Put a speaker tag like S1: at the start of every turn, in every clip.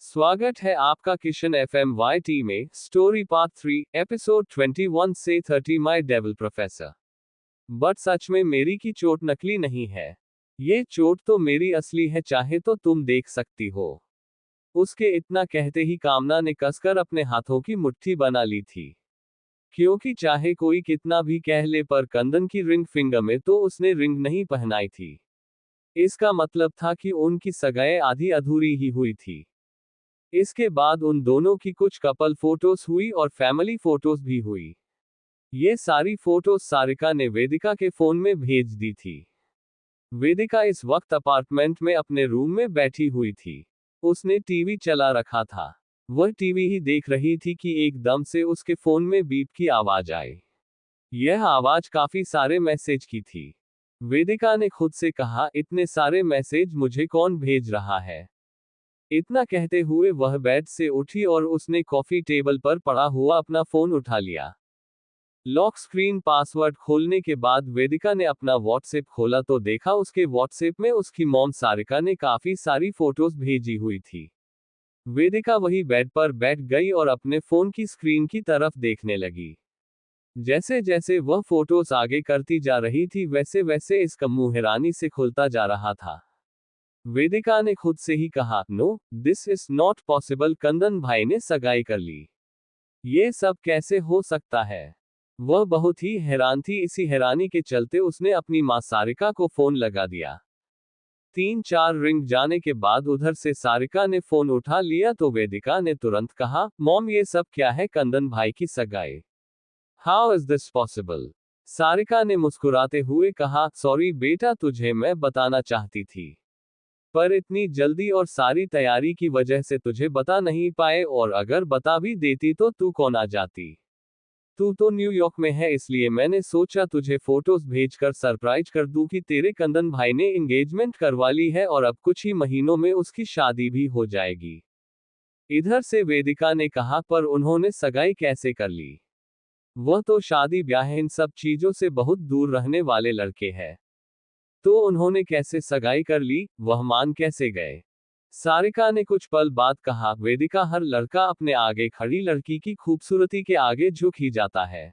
S1: स्वागत है आपका किशन एफएम वाईटी में स्टोरी पार्ट 3 एपिसोड 21 से 30 माय डेविल प्रोफेसर। बट सच में मेरी की चोट नकली नहीं है। ये चोट तो मेरी असली है, चाहे तो तुम देख सकती हो। उसके इतना कहते ही कामना ने कसकर अपने हाथों की मुट्ठी बना ली थी, क्योंकि चाहे कोई कितना भी कह ले पर कंदन की रिंग फिंगर में तो उसने रिंग नहीं पहनाई थी। इसका मतलब था कि उनकी सगाई आधी अधूरी ही हुई थी। इसके बाद उन दोनों की कुछ कपल फोटोज हुई और फैमिली फोटोज भी हुई। ये सारी फोटोज सारिका ने वेदिका के फोन में भेज दी थी। वेदिका इस वक्त अपार्टमेंट में अपने रूम में बैठी हुई थी। उसने टीवी चला रखा था। वह टीवी ही देख रही थी कि एकदम से उसके फोन में बीप की आवाज आई। यह आवाज काफी सारे मैसेज की थी। वेदिका ने खुद से कहा, इतने सारे मैसेज मुझे कौन भेज रहा है। इतना कहते हुए वह बेड से उठी और उसने कॉफी टेबल पर पड़ा हुआ अपना फोन उठा लिया। लॉक स्क्रीन पासवर्ड खोलने के बाद वेदिका ने अपना व्हाट्सएप खोला तो देखा उसके व्हाट्सएप में उसकी मॉम सारिका ने काफी सारी फोटोज भेजी हुई थी। वेदिका वही बेड पर बैठ गई और अपने फोन की स्क्रीन की तरफ देखने लगी। जैसे जैसे वह फोटोज आगे करती जा रही थी वैसे वैसे इसका मुंह हैरानी से खुलता जा रहा था। वेदिका ने खुद से ही कहा, no this is not possible, Kandan भाई ने सगाई कर ली। ये सब कैसे हो सकता है। वह बहुत ही हैरान थी। इसी हैरानी के चलते उसने अपनी मां सारिका को फोन लगा दिया। 3-4 रिंग जाने के बाद उधर से सारिका ने फोन उठा लिया तो वेदिका ने तुरंत कहा, मॉम ये सब क्या है, कंदन भाई की सगाई। How is this possible. Sarika ने मुस्कुराते हुए कहा, सॉरी बेटा, तुझे मैं बताना चाहती थी पर इतनी जल्दी और सारी तैयारी की वजह से तुझे बता नहीं पाए, और अगर बता भी देती तो तू कौन आ जाती। तू तो न्यूयॉर्क में है, इसलिए मैंने सोचा तुझे फोटोज भेजकर सरप्राइज कर दूं कि तेरे कंदन भाई ने एंगेजमेंट करवा ली है और अब कुछ ही महीनों में उसकी शादी भी हो जाएगी। इधर से वेदिका ने कहा, पर उन्होंने सगाई कैसे कर ली। वह तो शादी ब्याह इन सब चीजों से बहुत दूर रहने वाले लड़के हैं। तो उन्होंने कैसे सगाई कर ली, वह मान कैसे गए। सारिका ने कुछ पल बाद कहा, वेदिका, हर लड़का अपने आगे खड़ी लड़की की खूबसूरती के आगे झुक ही जाता है।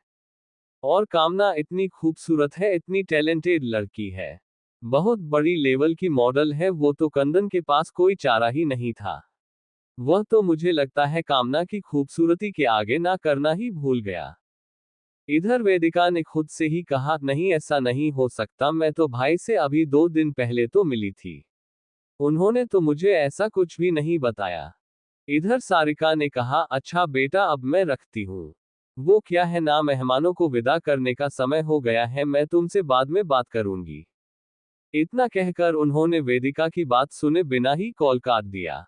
S1: और कामना इतनी खूबसूरत है, इतनी टैलेंटेड लड़की है, बहुत बड़ी लेवल की मॉडल है। वो तो कंदन के पास कोई चारा ही नहीं था। वह तो मुझे लगता है कामना की खूबसूरती के आगे ना करना ही भूल गया। इधर वेदिका ने खुद से ही कहा, नहीं ऐसा नहीं हो सकता, मैं तो भाई से अभी 2 दिन पहले तो मिली थी। उन्होंने तो मुझे ऐसा कुछ भी नहीं बताया। इधर सारिका ने कहा, अच्छा बेटा, अब मैं रखती हूँ। वो क्या है ना, मेहमानों को विदा करने का समय हो गया है, मैं तुमसे बाद में बात करूंगी। इतना कहकर उन्होंने वेदिका की बात सुने बिना ही कॉल काट दिया।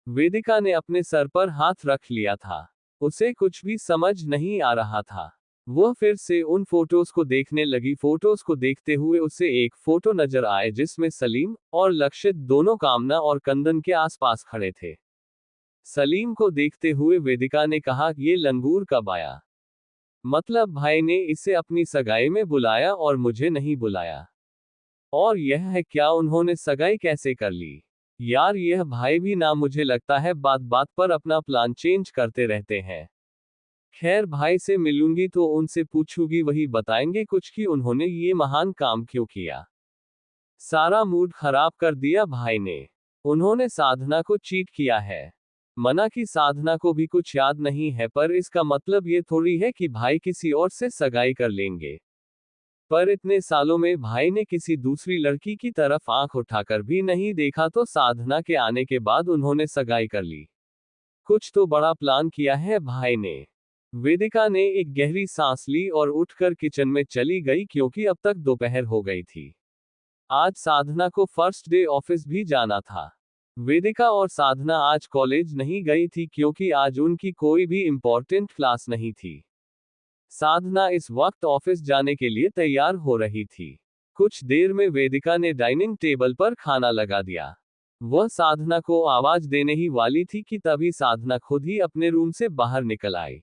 S1: वेदिका ने अपने सर पर हाथ रख लिया था। उसे कुछ भी समझ नहीं आ रहा था। वह फिर से उन फोटोज को देखने लगी। फोटोज को देखते हुए उसे एक फोटो नजर आए जिसमें सलीम और लक्षित दोनों कामना और कंदन के आसपास खड़े थे। सलीम को देखते हुए वेदिका ने कहा, ये लंगूर कब आया। मतलब भाई ने इसे अपनी सगाई में बुलाया और मुझे नहीं बुलाया। और यह है क्या, उन्होंने सगाई कैसे कर ली। यार यह भाई भी ना, मुझे लगता है बात बात पर अपना प्लान चेंज करते रहते हैं। खैर भाई से मिलूंगी तो उनसे पूछूंगी, वही बताएंगे कुछ कि उन्होंने ये महान काम क्यों किया। सारा मूड खराब कर दिया भाई ने। उन्होंने साधना को चीट किया है। मना कि साधना को भी कुछ याद नहीं है, पर इसका मतलब ये थोड़ी है कि भाई किसी और से सगाई कर लेंगे। पर इतने सालों में भाई ने किसी दूसरी लड़की की तरफ आंख उठाकर भी नहीं देखा, तो साधना के आने के बाद उन्होंने सगाई कर ली। कुछ तो बड़ा प्लान किया है भाई ने। वेदिका ने एक गहरी सांस ली और उठकर किचन में चली गई, क्योंकि अब तक दोपहर हो गई थी। आज साधना को फर्स्ट डे ऑफिस भी जाना था। वेदिका और साधना आज कॉलेज नहीं गई थी क्योंकि आज उनकी कोई भी इम्पोर्टेंट क्लास नहीं थी। साधना इस वक्त ऑफिस जाने के लिए तैयार हो रही थी। कुछ देर में वेदिका ने डाइनिंग टेबल पर खाना लगा दिया। वह साधना को आवाज देने ही वाली थी कि तभी साधना खुद ही अपने रूम से बाहर निकल आई।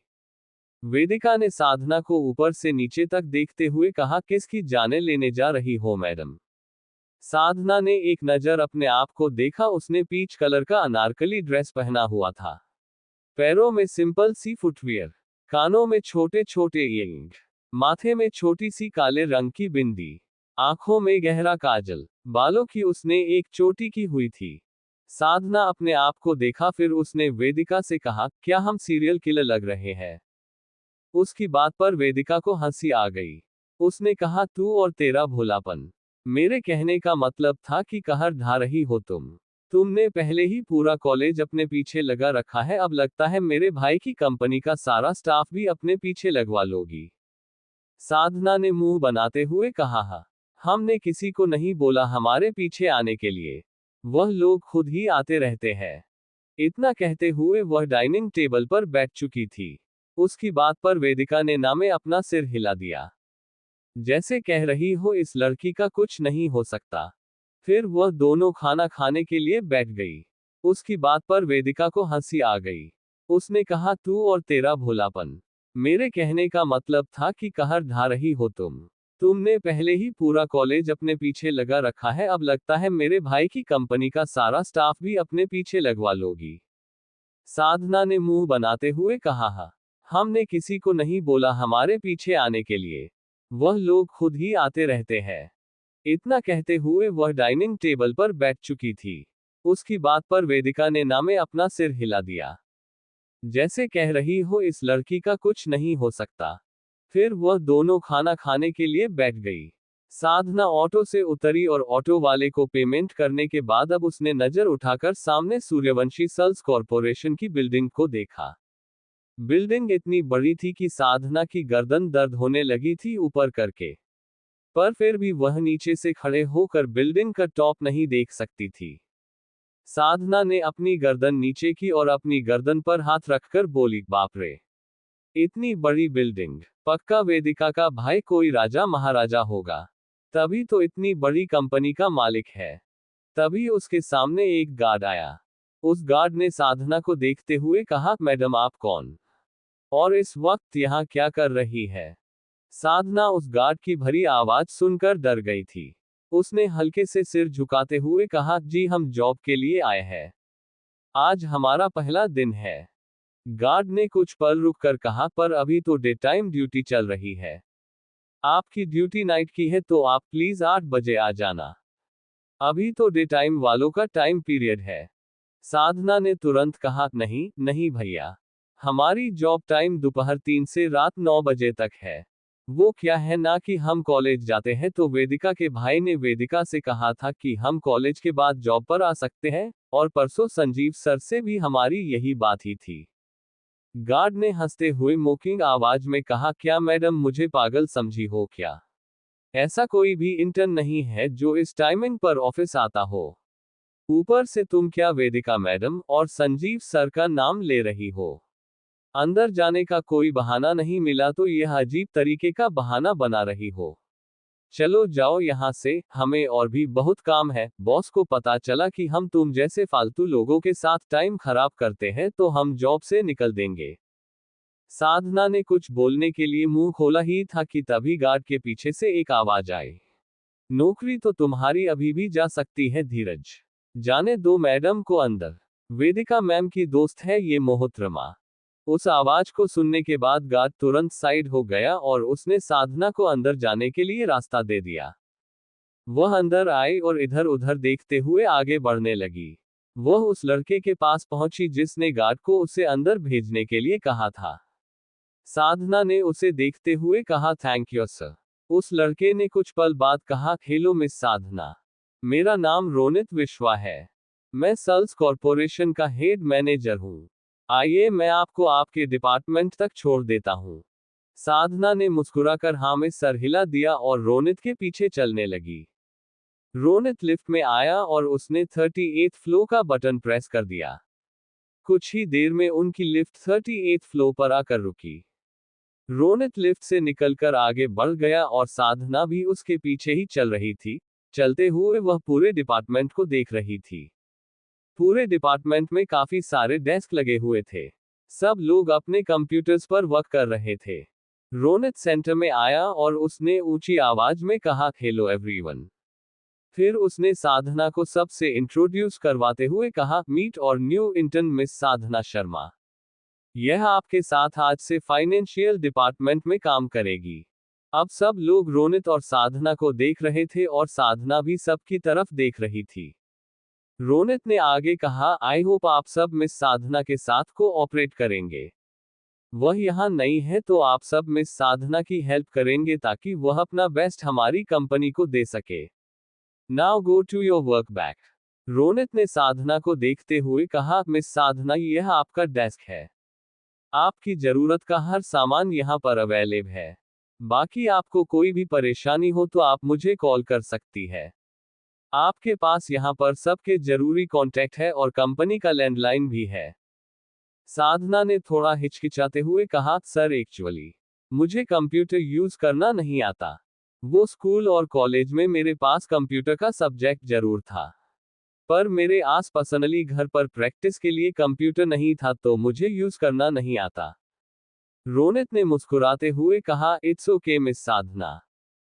S1: वेदिका ने साधना को ऊपर से नीचे तक देखते हुए कहा, किसकी जाने लेने जा रही हो मैडम। साधना ने एक नजर अपने आप को देखा। उसने पीच कलर का अनारकली ड्रेस पहना हुआ था, पैरों में सिंपल सी फुटवियर, कानों में छोटे छोटे इयरिंग, माथे में छोटी सी काले रंग की बिंदी, आंखों में गहरा काजल, बालों की उसने एक चोटी की हुई थी। साधना अपने आप को देखा, फिर उसने वेदिका से कहा, क्या हम सीरियल किलर लग रहे हैं? उसकी बात पर वेदिका को हंसी आ गई। उसने कहा, तू और तेरा भोलापन। मेरे कहने का मतलब था कि कहर ढा रही हो तुम। तुमने पहले ही पूरा कॉलेज अपने पीछे लगा रखा है, अब लगता है मेरे भाई की कंपनी का सारा स्टाफ भी अपने पीछे लगवा लोगी। साधना ने मुंह बनाते हुए कहा, हाँ, हमने किसी को नहीं बोला हमारे पीछे आने के लिए, वह लोग खुद ही आते रहते हैं। इतना कहते हुए वह डाइनिंग टेबल पर बैठ चुकी थी। उसकी बात पर वेदिका ने ना में अपना सिर हिला दिया, जैसे कह रही हो इस लड़की का कुछ नहीं हो सकता। फिर वह दोनों खाना खाने के लिए बैठ गई। उसकी बात पर वेदिका को हंसी आ गई। उसने कहा, तू और तेरा भोलापन। मेरे कहने का मतलब था कि कहर ढा रही हो तुम। तुमने पहले ही पूरा कॉलेज अपने पीछे लगा रखा है, अब लगता है मेरे भाई की कंपनी का सारा स्टाफ भी अपने पीछे लगवा लोगी। साधना ने मुंह बनाते हुए कहा, हाँ, हमने किसी को नहीं बोला हमारे पीछे आने के लिए, वह लोग खुद ही आते रहते हैं। इतना कहते हुए वह डाइनिंग टेबल पर बैठ चुकी थी। उसकी बात पर वेदिका ने ना में अपना सिर हिला दिया, जैसे कह रही हो इस लड़की का कुछ नहीं हो सकता। फिर वह दोनों खाना खाने के लिए बैठ गई। साधना ऑटो से उतरी और ऑटो वाले को पेमेंट करने के बाद अब उसने नजर उठाकर सामने सूर्यवंशी सेल्स कॉरपोरेशन की बिल्डिंग को देखा। बिल्डिंग इतनी बड़ी थी कि साधना की गर्दन दर्द होने लगी थी ऊपर करके, पर फिर भी वह नीचे से खड़े होकर बिल्डिंग का टॉप नहीं देख सकती थी। साधना ने अपनी गर्दन नीचे की और अपनी गर्दन पर हाथ रखकर बोली, बाप रे, इतनी बड़ी बिल्डिंग, पक्का वेदिका का भाई कोई राजा महाराजा होगा, तभी तो इतनी बड़ी कंपनी का मालिक है। तभी उसके सामने एक गार्ड आया। उस गार्ड ने साधना को देखते हुए कहा, मैडम आप कौन और इस वक्त यहाँ क्या कर रही है? साधना उस गार्ड की भरी आवाज सुनकर डर गई थी। उसने हल्के से सिर झुकाते हुए कहा, जी हम जॉब के लिए आए हैं, आज हमारा पहला दिन है। गार्ड ने कुछ पल रुक कर कहा, पर अभी तो डे टाइम ड्यूटी चल रही है, आपकी ड्यूटी नाइट की है तो आप प्लीज 8 बजे आ जाना, अभी तो डे टाइम वालों का टाइम पीरियड है। साधना ने तुरंत कहा, नहीं नहीं भैया, हमारी जॉब टाइम दोपहर 3 से रात 9 बजे तक है। वो क्या है ना कि हम कॉलेज जाते हैं तो वेदिका के भाई ने वेदिका से कहा था कि हम कॉलेज के बाद जॉब पर आ सकते हैं, और परसों संजीव सर से भी हमारी यही बात ही थी। गार्ड ने हंसते हुए मोकिंग आवाज में कहा, क्या मैडम मुझे पागल समझी हो क्या? ऐसा कोई भी इंटर्न नहीं है जो इस टाइमिंग पर ऑफिस आता हो। ऊपर से तुम क्या वेदिका मैडम और संजीव सर का नाम ले रही हो? अंदर जाने का कोई बहाना नहीं मिला तो यह अजीब तरीके का बहाना बना रही हो। चलो जाओ यहाँ से, हमें और भी बहुत काम है। बॉस को पता चला कि हम तुम जैसे फालतू लोगों के साथ टाइम खराब करते हैं तो हम जॉब से निकल देंगे। साधना ने कुछ बोलने के लिए मुंह खोला ही था कि तभी गार्ड के पीछे से एक आवाज आई, नौकरी तो तुम्हारी अभी भी जा सकती है धीरज, जाने दो मैडम को अंदर, वेदिका मैम की दोस्त है ये मोहतरमा। उस आवाज को सुनने के बाद गार्ड तुरंत साइड हो गया और उसने साधना को अंदर जाने के लिए रास्ता दे दिया। वह अंदर आई और इधर उधर देखते हुए आगे बढ़ने लगी। वह उस लड़के के पास पहुंची जिसने गार्ड को उसे अंदर भेजने के लिए कहा था। साधना ने उसे देखते हुए कहा, थैंक यू सर। उस लड़के ने कुछ पल बाद कहा, हेलो मिस साधना, मेरा नाम रोनित विश्वा है, मैं सेल्स कॉरपोरेशन का हेड मैनेजर हूँ। आइए मैं आपको आपके डिपार्टमेंट तक छोड़ देता हूँ। साधना ने मुस्कुराकर हाँ में सर हिला दिया और रोनित के पीछे चलने लगी। रोनित लिफ्ट में आया और उसने 38th फ्लोर का बटन प्रेस कर दिया। कुछ ही देर में उनकी लिफ्ट 38th फ्लोर पर आकर रुकी। रोनित लिफ्ट से निकलकर आगे बढ़ गया और साधना भी उसके पीछे ही चल रही थी। चलते हुए वह पूरे डिपार्टमेंट को देख रही थी। पूरे डिपार्टमेंट में काफी सारे डेस्क लगे हुए थे। सब लोग अपने कंप्यूटर्स पर वर्क कर रहे थे। रोनित सेंटर में आया और उसने ऊंची आवाज में कहा, हेलो एवरीवन। फिर उसने साधना को सबसे इंट्रोड्यूस करवाते हुए कहा, मीट और न्यू इंटर्न मिस साधना शर्मा। यह आपके साथ आज से फाइनेंशियल डिपार्टमेंट में काम करेगी। अब सब लोग रोनित और साधना को देख रहे थे और साधना भी सबकी तरफ देख रही थी। रोनित ने आगे कहा, आई होप आप सब मिस साधना के साथ कोऑपरेट करेंगे। वह यहाँ नहीं है तो आप सब मिस साधना की हेल्प करेंगे ताकि वह अपना बेस्ट हमारी कंपनी को दे सके। Now go to your work back. Ronit ने साधना को देखते हुए कहा, मिस साधना यह आपका डेस्क है। आपकी जरूरत का हर सामान यहाँ पर अवेलेबल है। बाकी आपको कोई भी परेशानी हो तो आप मुझे कॉल कर सकती है। आपके पास यहाँ पर सबके जरूरी कॉन्टैक्ट है और कंपनी का लैंडलाइन भी है। साधना ने थोड़ा हिचकिचाते हुए कहा, सर एक्चुअली मुझे कंप्यूटर यूज करना नहीं आता। वो स्कूल और कॉलेज में मेरे पास कंप्यूटर का सब्जेक्ट जरूर था, पर मेरे आस पर्सनली घर पर प्रैक्टिस के लिए कंप्यूटर नहीं था तो मुझे यूज करना नहीं आता। रोनित ने मुस्कुराते हुए कहा, इट्स ओके मिस साधना।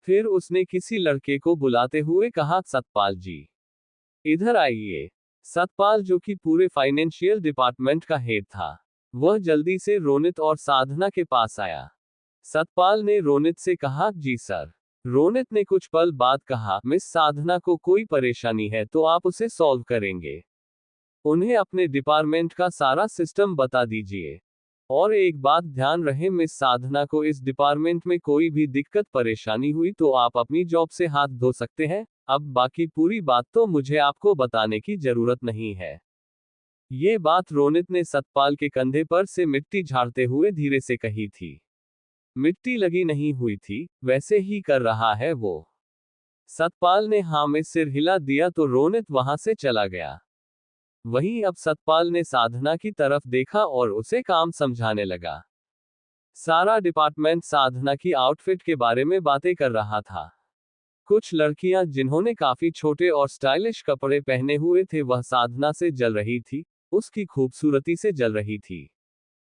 S1: फिर उसने किसी लड़के को बुलाते हुए कहा, सतपाल जी इधर आइए। सतपाल, जो कि पूरे फाइनेंशियल डिपार्टमेंट का हेड था, वह जल्दी से रोनित और साधना के पास आया। सतपाल ने रोनित से कहा, जी सर। रोनित ने कुछ पल बाद कहा, मिस साधना को कोई परेशानी है तो आप उसे सॉल्व करेंगे। उन्हें अपने डिपार्टमेंट का सारा सिस्टम बता दीजिए। और एक बात ध्यान रहे, मिस साधना को इस डिपार्टमेंट में कोई भी दिक्कत परेशानी हुई तो आप अपनी जॉब से हाथ धो सकते हैं। अब बाकी पूरी बात तो मुझे आपको बताने की जरूरत नहीं है। ये बात रोनित ने सतपाल के कंधे पर से मिट्टी झाड़ते हुए धीरे से कही थी। मिट्टी लगी नहीं हुई थी, वैसे ही कर रहा है वो। सतपाल ने हाँ में सिर हिला दिया तो रोनित वहां से चला गया। वहीं अब सतपाल ने साधना की तरफ देखा और उसे काम समझाने लगा। सारा डिपार्टमेंट साधना की आउटफिट के बारे में बातें कर रहा था। कुछ लड़कियां जिन्होंने काफी छोटे और स्टाइलिश कपड़े पहने हुए थे वह साधना से जल रही थी, उसकी खूबसूरती से जल रही थी।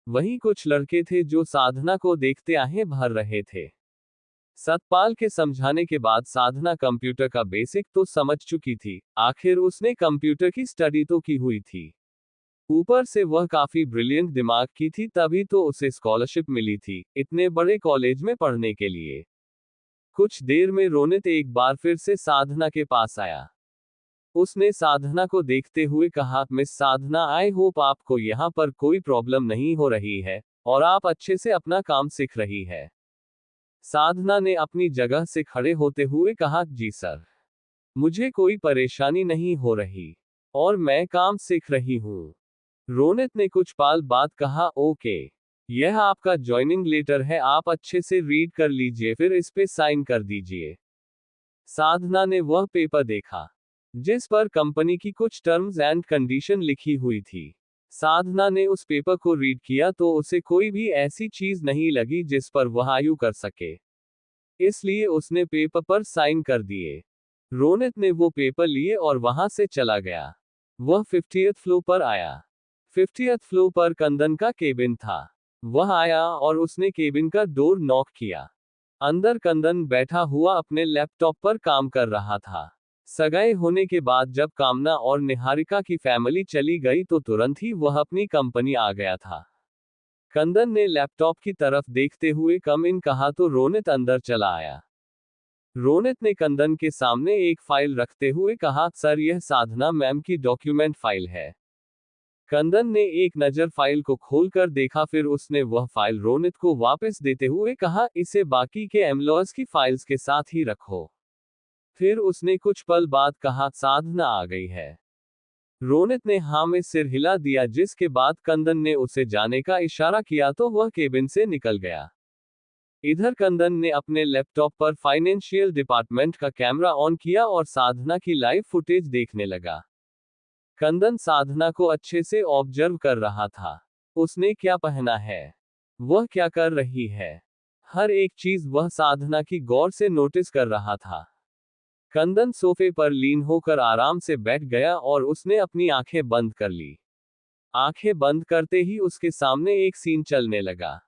S1: वहीं कुछ लड़के थे जो साधना को देखते आहें भर रहे थे। सतपाल के समझाने के बाद साधना कंप्यूटर का बेसिक तो समझ चुकी थी, आखिर उसने कंप्यूटर की स्टडी तो की हुई थी। ऊपर से वह काफी ब्रिलियंट दिमाग की थी, तभी तो उसे स्कॉलरशिप मिली थी इतने बड़े कॉलेज में पढ़ने के लिए। कुछ देर में रोनित एक बार फिर से साधना के पास आया। उसने साधना को देखते हुए कहा, मिस साधना, आई होप आपको यहाँ पर कोई प्रॉब्लम नहीं हो रही है और आप अच्छे से अपना काम सीख रही है। साधना ने अपनी जगह से खड़े होते हुए कहा, जी सर, मुझे कोई परेशानी नहीं हो रही और मैं काम सीख रही हूँ। रोनित ने कुछ पल बाद कहा, ओके, यह आपका ज्वाइनिंग लेटर है, आप अच्छे से रीड कर लीजिए फिर इस पे साइन कर दीजिए। साधना ने वह पेपर देखा जिस पर कंपनी की कुछ टर्म्स एंड कंडीशन लिखी हुई थी। साधना ने उस पेपर को रीड किया तो उसे कोई भी ऐसी चीज नहीं लगी जिस पर वह आयु कर सके, इसलिए उसने पेपर पर साइन कर दिए। रोनित ने वो पेपर लिए और वहां से चला गया। वह 50th फ्लोर पर आया। 50th फ्लोर पर कंदन का केबिन था। वह आया और उसने केबिन का डोर नॉक किया। अंदर कंदन बैठा हुआ अपने लैपटॉप पर काम कर रहा था। सगाई होने के बाद जब कामना और निहारिका की फैमिली चली गई तो तुरंत ही वह अपनी कंपनी आ गया था। कंदन ने लैपटॉप की तरफ देखते हुए कम इन कहा तो रोनित अंदर चला आया। रोनित ने कंदन के सामने एक फाइल रखते हुए कहा, सर यह साधना मैम की डॉक्यूमेंट फाइल है। कंदन ने एक नजर फाइल को खोलकर देखा, फिर उसने वह फाइल रोनित को वापस देते हुए कहा, इसे बाकी के एम्प्लॉयज की फाइल्स के साथ ही रखो। फिर उसने कुछ पल बाद कहा, साधना आ गई है। रोनित ने हाँ में सिर हिला दिया, जिसके बाद कंदन ने उसे जाने का इशारा किया तो वह केबिन से निकल गया। इधर कंदन ने अपने लैपटॉप पर फाइनेंशियल डिपार्टमेंट का कैमरा ऑन किया और साधना की लाइव फुटेज देखने लगा। कंदन साधना को अच्छे से ऑब्जर्व कर रहा था। उसने क्या पहना है, वह क्या कर रही है, हर एक चीज वह साधना की गौर से नोटिस कर रहा था। कंदन सोफे पर लीन होकर आराम से बैठ गया और उसने अपनी आंखें बंद कर ली। आंखें बंद करते ही उसके सामने एक सीन चलने लगा।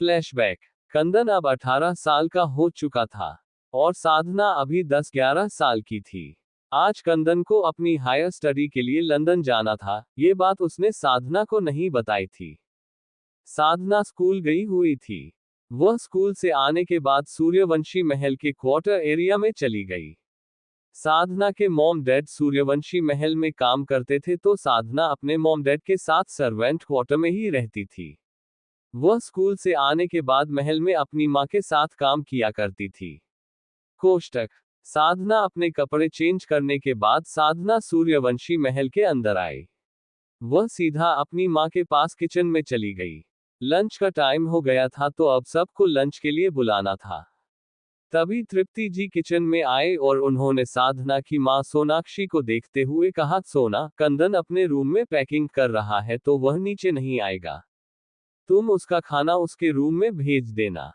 S1: फ्लैशबैक। कंदन अब 18 साल का हो चुका था और साधना अभी 10-11 साल की थी। आज कंदन को अपनी हायर स्टडी के लिए लंदन जाना था, ये बात उसने साधना को नहीं बताई थी। साधना स्कूल गई हुई थी। वह स्कूल से आने के बाद सूर्यवंशी महल के क्वार्टर एरिया में चली गई। साधना के मॉम डैड सूर्यवंशी महल में काम करते थे, तो साधना अपने मॉम डैड के साथ सर्वेंट क्वार्टर में ही रहती थी। वह स्कूल से आने के बाद महल में अपनी मां के साथ काम किया करती थी। कोष्टक। साधना अपने कपड़े चेंज करने के बाद साधना सूर्यवंशी महल के अंदर आई। वह सीधा अपनी मां के पास किचन में चली गई। लंच का टाइम हो गया था, तो अब सबको लंच के लिए बुलाना था। तभी तृप्ति जी किचन में आए और उन्होंने साधना की मां सोनाक्षी को देखते हुए कहा, सोना, कंदन अपने रूम में पैकिंग कर रहा है, तो वह नीचे नहीं आएगा। तुम उसका खाना उसके रूम में भेज देना।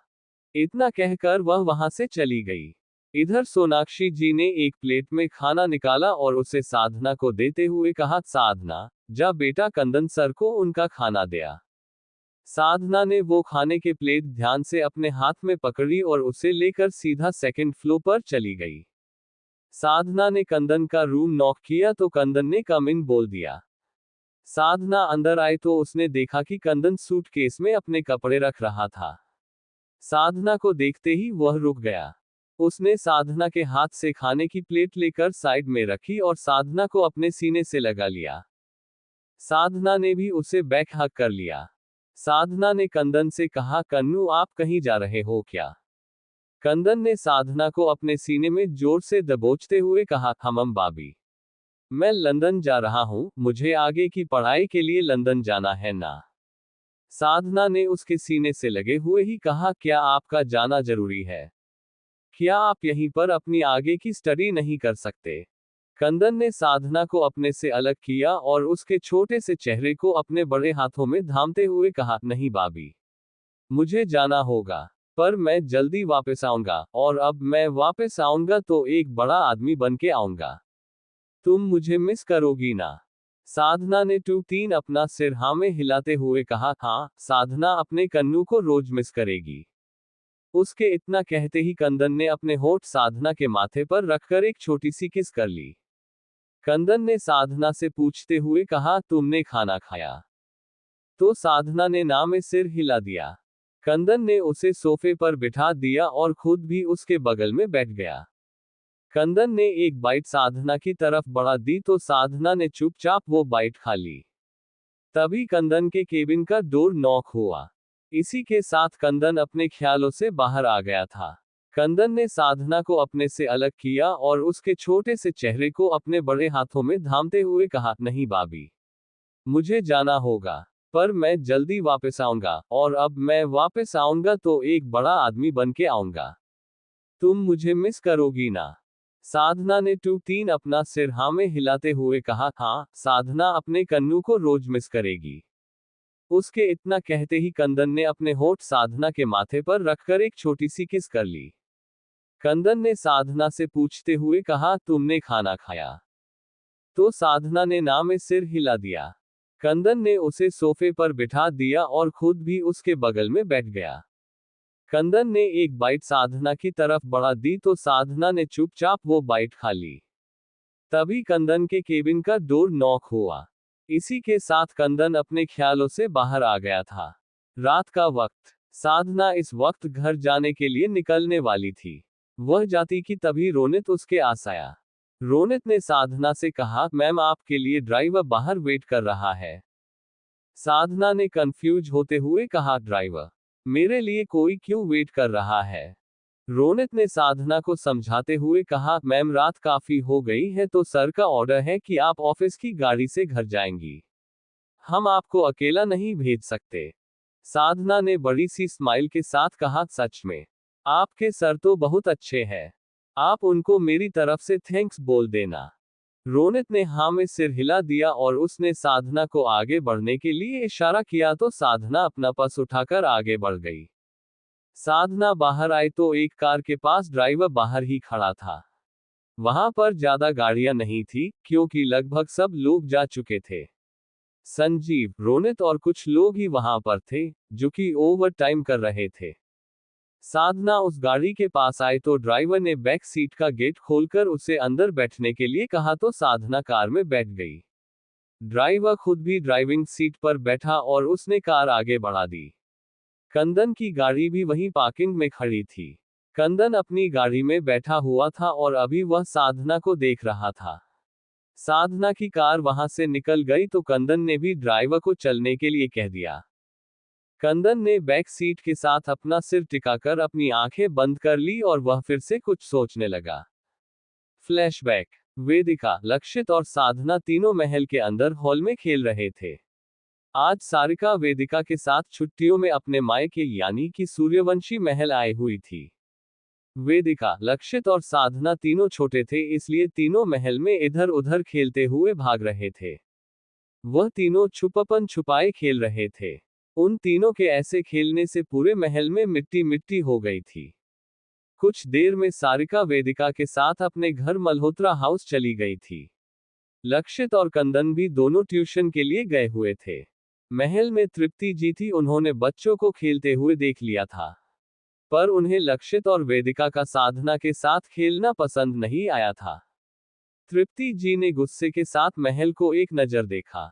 S1: इतना कहकर वह वहां से चली गई। इधर सोनाक्षी जी ने एक प्लेट में खाना निकाला और उसे साधना को देते हुए कहा, साधना, जा बेटा कंदन सर को उनका खाना दिया। साधना ने वो खाने के प्लेट ध्यान से अपने हाथ में पकड़ी और उसे लेकर सीधा सेकंड फ्लोर पर चली गई। साधना ने कंदन का रूम नॉक किया तो कंदन ने कम इन बोल दिया। साधना अंदर आई तो उसने देखा कि कंदन सूटकेस में अपने कपड़े रख रहा था। साधना को देखते ही वह रुक गया। उसने साधना के हाथ से खाने की प्लेट लेकर साइड में रखी और साधना को अपने सीने से लगा लिया। साधना ने भी उसे बैक हग कर लिया। साधना ने कंदन से कहा, कन्नू, आप कहीं जा रहे हो क्या? कंदन ने साधना को अपने सीने में जोर से दबोचते हुए कहा, हम बाबी, मैं लंदन जा रहा हूं, मुझे आगे की पढ़ाई के लिए लंदन जाना है ना। साधना ने उसके सीने से लगे हुए ही कहा, क्या आपका जाना जरूरी है? क्या आप यहीं पर अपनी आगे की स्टडी नहीं कर सकते? कंदन ने साधना को अपने से अलग किया और उसके छोटे से चेहरे को अपने बड़े हाथों में थामते हुए कहा, नहीं बाबी, मुझे जाना होगा, पर मैं जल्दी वापस आऊंगा, और अब मैं वापस आऊंगा तो एक बड़ा आदमी बन के आऊंगा। तुम मुझे मिस करोगी ना? साधना ने 2-3 अपना सिर हाँ में हिलाते हुए कहा, हाँ, साधना अपने कन्नू को रोज मिस करेगी। उसके इतना कहते ही कंदन ने अपने होठ साधना के माथे पर रखकर एक छोटी सी किस कर ली। कंदन ने साधना से पूछते हुए कहा, तुमने खाना खाया? तो साधना ने ना में सिर हिला दिया। कंदन ने उसे सोफे पर बिठा दिया और खुद भी उसके बगल में बैठ गया। कंदन ने एक बाइट साधना की तरफ बढ़ा दी तो साधना ने चुपचाप वो बाइट खा ली। तभी कंदन के केबिन का डोर नॉक हुआ। इसी के साथ कंदन अपने ख्यालों से बाहर आ गया था। कंदन ने साधना को अपने से अलग किया और उसके छोटे से चेहरे को अपने बड़े हाथों में थामते हुए कहा, नहीं बाबी, मुझे जाना होगा, पर मैं जल्दी वापस आऊंगा, और अब मैं वापस आऊंगा तो एक बड़ा आदमी बन के आऊंगा। तुम मुझे मिस करोगी ना? साधना ने 2-3 अपना सिर हाँ में हिलाते हुए कहा, हाँ, साधना अपने कन्नू को रोज मिस करेगी। उसके इतना कहते ही कंदन ने अपने होठ साधना के माथे पर रखकर एक छोटी सी किस कर ली। कंदन ने साधना से पूछते हुए कहा, तुमने खाना खाया? तो साधना ने ना में सिर हिला दिया। कंदन ने उसे सोफे पर बिठा दिया और खुद भी उसके बगल में बैठ गया। कंदन ने एक बाइट साधना की तरफ बढ़ा दी तो साधना ने चुपचाप वो बाइट खा ली। तभी कंदन के केबिन का डोर नॉक हुआ। इसी के साथ कंदन अपने ख्यालों से बाहर आ गया था। रात का वक्त। साधना इस वक्त घर जाने के लिए निकलने वाली थी। वह जाती कि तभी रोनित उसके आस आया। रोनित ने साधना से कहा, मैम, आपके लिए ड्राइवर बाहर वेट कर रहा है। साधना ने कंफ्यूज होते हुए कहा, ड्राइवर? मेरे लिए कोई क्यों वेट कर रहा है? रोनित ने साधना को समझाते हुए कहा, मैम, रात काफी हो गई है तो सर का ऑर्डर है कि आप ऑफिस की गाड़ी से घर जाएंगी। हम आपको अकेला नहीं भेज सकते। साधना ने बड़ी सी स्माइल के साथ कहा, सच में? आपके सर तो बहुत अच्छे हैं। आप उनको मेरी तरफ से थैंक्स बोल देना। रोनित ने हाँ में सिर हिला दिया और उसने साधना को आगे बढ़ने के लिए इशारा किया तो साधना अपना पर्स उठाकर आगे बढ़ गई। साधना बाहर आई तो एक कार के पास ड्राइवर बाहर ही खड़ा था। वहां पर ज्यादा गाड़ियां नहीं थी, क्योंकि लगभग सब लोग जा चुके थे। संजीव, रोनित और कुछ लोग ही वहां पर थे, जो कि ओवर टाइम कर रहे थे। साधना उस गाड़ी के पास आई तो ड्राइवर ने बैक सीट का गेट खोलकर उसे अंदर बैठने के लिए कहा तो साधना कार में बैठ गई। ड्राइवर खुद भी ड्राइविंग सीट पर बैठा और उसने कार आगे बढ़ा दी। कंदन की गाड़ी भी वहीं पार्किंग में खड़ी थी। कंदन अपनी गाड़ी में बैठा हुआ था और अभी वह साधना को देख रहा था। साधना की कार वहां से निकल गई तो कंदन ने भी ड्राइवर को चलने के लिए कह दिया। कंदन ने बैक सीट के साथ अपना सिर टिकाकर अपनी आंखें बंद कर ली और वह फिर से कुछ सोचने लगा। फ्लैशबैक। वेदिका, लक्षित और साधना तीनों महल के अंदर हॉल में खेल रहे थे। आज सारिका वेदिका के साथ छुट्टियों में अपने मायके यानी कि सूर्यवंशी महल आई हुई थी। वेदिका, लक्षित और साधना तीनों छोटे थे इसलिए तीनों महल में इधर उधर खेलते हुए भाग रहे थे। वह तीनों छुपन छुपाए खेल रहे थे। उन तीनों के ऐसे खेलने से पूरे महल में मिट्टी मिट्टी हो गई थी। कुछ देर में सारिका वेदिका के साथ अपने घर मल्होत्रा हाउस चली गई थी। लक्षित और कंदन भी दोनों ट्यूशन के लिए गए हुए थे। महल में तृप्ति जी थी, उन्होंने बच्चों को खेलते हुए देख लिया था। पर उन्हें लक्षित और वेदिका का साधना के साथ खेलना पसंद नहीं आया था। तृप्ति जी ने गुस्से के साथ महल को एक नजर देखा।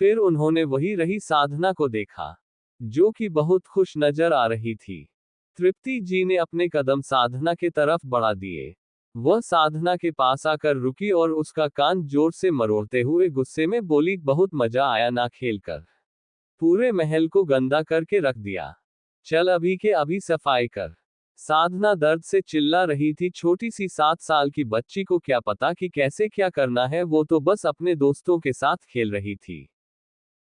S1: फिर उन्होंने वही रही साधना को देखा, जो कि बहुत खुश नजर आ रही थी। तृप्ति जी ने अपने कदम साधना के तरफ बढ़ा दिए। वह साधना के पास आकर रुकी और उसका कान जोर से मरोड़ते हुए गुस्से में बोली, बहुत मजा आया ना खेलकर। पूरे महल को गंदा करके रख दिया। चल अभी के अभी सफाई कर। साधना दर्द से चिल्ला रही थी। छोटी सी 7 साल की बच्ची को क्या पता कि कैसे क्या करना है, वो तो बस अपने दोस्तों के साथ खेल रही थी।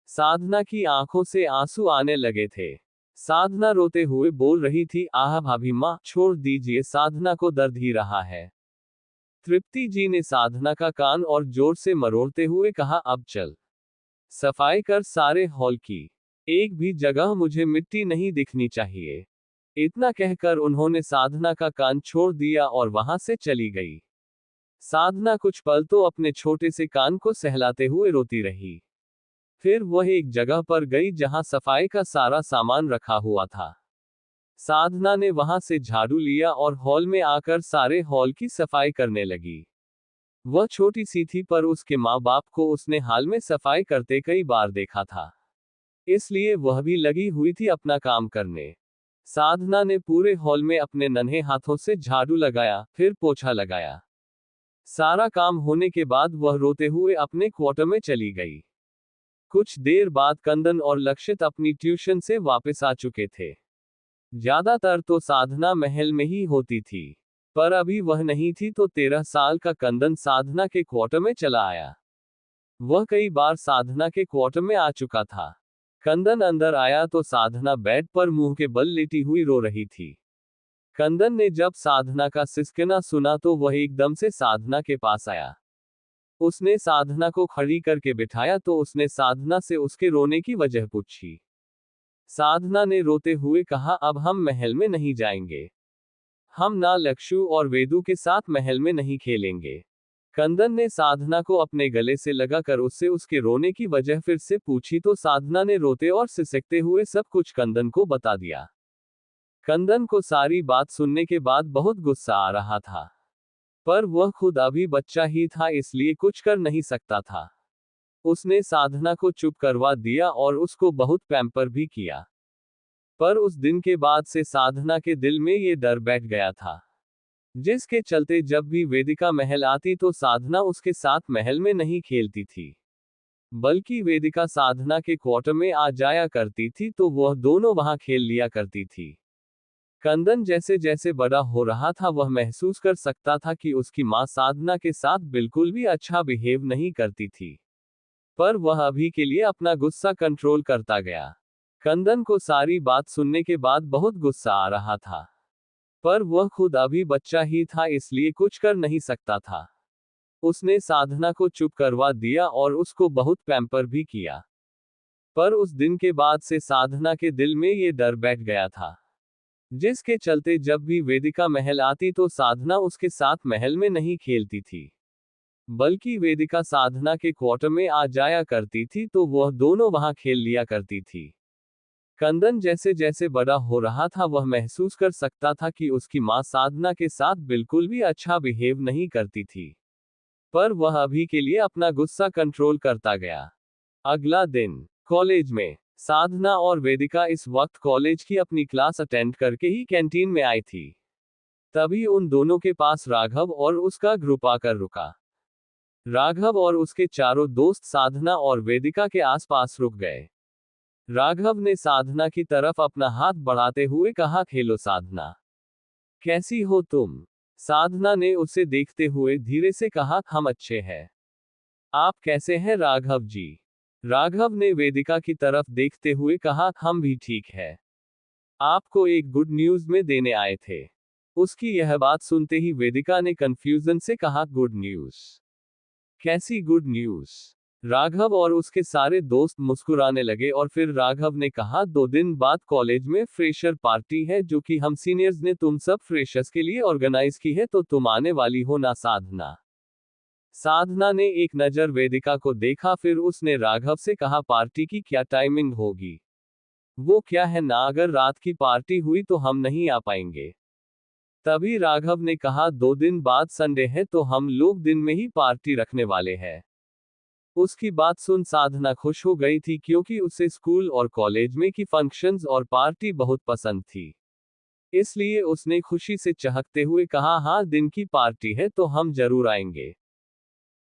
S1: साधना की आंखों से आंसू आने लगे थे। साधना रोते हुए बोल रही थी, आह भाभी माँ, छोड़ दीजिए, साधना को दर्द ही रहा है। तृप्ति जी ने साधना का कान और जोर से मरोड़ते हुए कहा, अब चल सफाई कर सारे हॉल की। एक भी जगह मुझे मिट्टी नहीं दिखनी चाहिए। इतना कहकर उन्होंने साधना का कान छोड़ दिया और वहां से चली गई। साधना कुछ पल तो अपने छोटे से कान को सहलाते हुए रोती रही। फिर वह एक जगह पर गई जहां सफाई का सारा सामान रखा हुआ था। साधना ने वहां से झाड़ू लिया और हॉल में आकर सारे हॉल की सफाई करने लगी। वह छोटी सी थी पर उसके माँ बाप को उसने हाल में सफाई करते कई बार देखा था, इसलिए वह भी लगी हुई थी अपना काम करने। साधना ने पूरे हॉल में अपने नन्हे हाथों से झाड़ू लगाया, फिर पोछा लगाया। सारा काम होने के बाद वह रोते हुए अपने क्वार्टर में चली गई। कुछ देर बाद कंदन और लक्षित अपनी ट्यूशन से वापस आ चुके थे। ज्यादातर तो साधना महल में ही होती थी, पर अभी वह नहीं थी तो 13 साल का कंदन साधना के क्वार्टर में चला आया। वह कई बार साधना के क्वार्टर में आ चुका था। कंदन अंदर आया तो साधना बेड पर मुंह के बल लेटी हुई रो रही थी। कंदन ने जब साधना का सिसकना सुना तो वह एकदम से साधना के पास आया। उसने साधना को खड़ी करके बिठाया तो उसने साधना से उसके रोने की वजह पूछी। साधना ने रोते हुए कहा, अब हम महल में नहीं जाएंगे। हम ना लक्षु और वेदु के साथ महल में नहीं खेलेंगे। कंदन ने साधना को अपने गले से लगाकर उससे उसके रोने की वजह फिर से पूछी तो साधना ने रोते और सिसकते हुए सब कुछ कंदन को बता दिया। कंदन को सारी बात सुनने के बाद बहुत गुस्सा आ रहा था, पर वह खुद अभी बच्चा ही था इसलिए कुछ कर नहीं सकता था। उसने साधना को चुप करवा दिया और उसको बहुत पैम्पर भी किया। पर उस दिन के बाद से साधना के दिल में ये डर बैठ गया था, जिसके चलते जब भी वेदिका महल आती तो साधना उसके साथ महल में नहीं खेलती थी, बल्कि वेदिका साधना के क्वार्टर में आ जाया करती थी तो वह दोनों वहां खेल लिया करती थी। कंदन जैसे जैसे बड़ा हो रहा था वह महसूस कर सकता था कि उसकी मां साधना के साथ बिल्कुल भी अच्छा बिहेव नहीं करती थी, पर वह अभी के लिए अपना गुस्सा कंट्रोल करता गया। कंदन को सारी बात सुनने के बाद बहुत गुस्सा आ रहा था, पर वह खुद अभी बच्चा ही था इसलिए कुछ कर नहीं सकता था। उसने साधना को चुप करवा दिया और उसको बहुत पैम्पर भी किया। पर उस दिन के बाद से साधना के दिल में ये डर बैठ गया था, जिसके चलते जब भी वेदिका महल आती तो साधना उसके साथ महल में नहीं खेलती थी, बल्कि वेदिका साधना के क्वार्टर में आ जाया करती थी तो वह दोनों वहां खेल लिया करती थी। कंदन जैसे जैसे बड़ा हो रहा था वह महसूस कर सकता था कि उसकी मां साधना के साथ बिल्कुल भी अच्छा बिहेव नहीं करती थी। पर वह अभी के लिए अपना गुस्सा कंट्रोल करता गया। अगला दिन कॉलेज में साधना और वेदिका इस वक्त कॉलेज की अपनी क्लास अटेंड करके ही कैंटीन में आई थी। तभी उन दोनों के पास राघव और उसका ग्रुप आकर रुका। राघव और उसके चारों दोस्त साधना और वेदिका के आसपास रुक गए। राघव ने साधना की तरफ अपना हाथ बढ़ाते हुए कहा, हेलो साधना, कैसी हो तुम? साधना ने उसे देखते हुए धीरे से कहा, हम अच्छे हैं। आप कैसे हैं राघव जी? राघव ने वेदिका की तरफ देखते हुए कहा, हम भी ठीक है। आपको एक गुड न्यूज में देने आए थे। उसकी यह बात सुनते ही वेदिका ने कंफ्यूजन से कहा, गुड न्यूज? कैसी गुड न्यूज? राघव और उसके सारे दोस्त मुस्कुराने लगे और फिर राघव ने कहा, 2 दिन बाद कॉलेज में फ्रेशर पार्टी है जो कि हम सीनियर्स ने तुम सब फ्रेशर्स के लिए ऑर्गेनाइज की है, तो तुम आने वाली हो ना साधना? साधना ने एक नजर वेदिका को देखा, फिर उसने राघव से कहा, पार्टी की क्या टाइमिंग होगी? वो क्या है ना, अगर रात की पार्टी हुई तो हम नहीं आ पाएंगे। तभी राघव ने कहा, 2 दिन बाद संडे है तो हम लोग दिन में ही पार्टी रखने वाले हैं। उसकी बात सुन साधना खुश हो गई थी क्योंकि उसे स्कूल और कॉलेज में की फंक्शंस और पार्टी बहुत पसंद थी। इसलिए उसने खुशी से चहकते हुए कहा, हाँ दिन की पार्टी है तो हम जरूर आएंगे।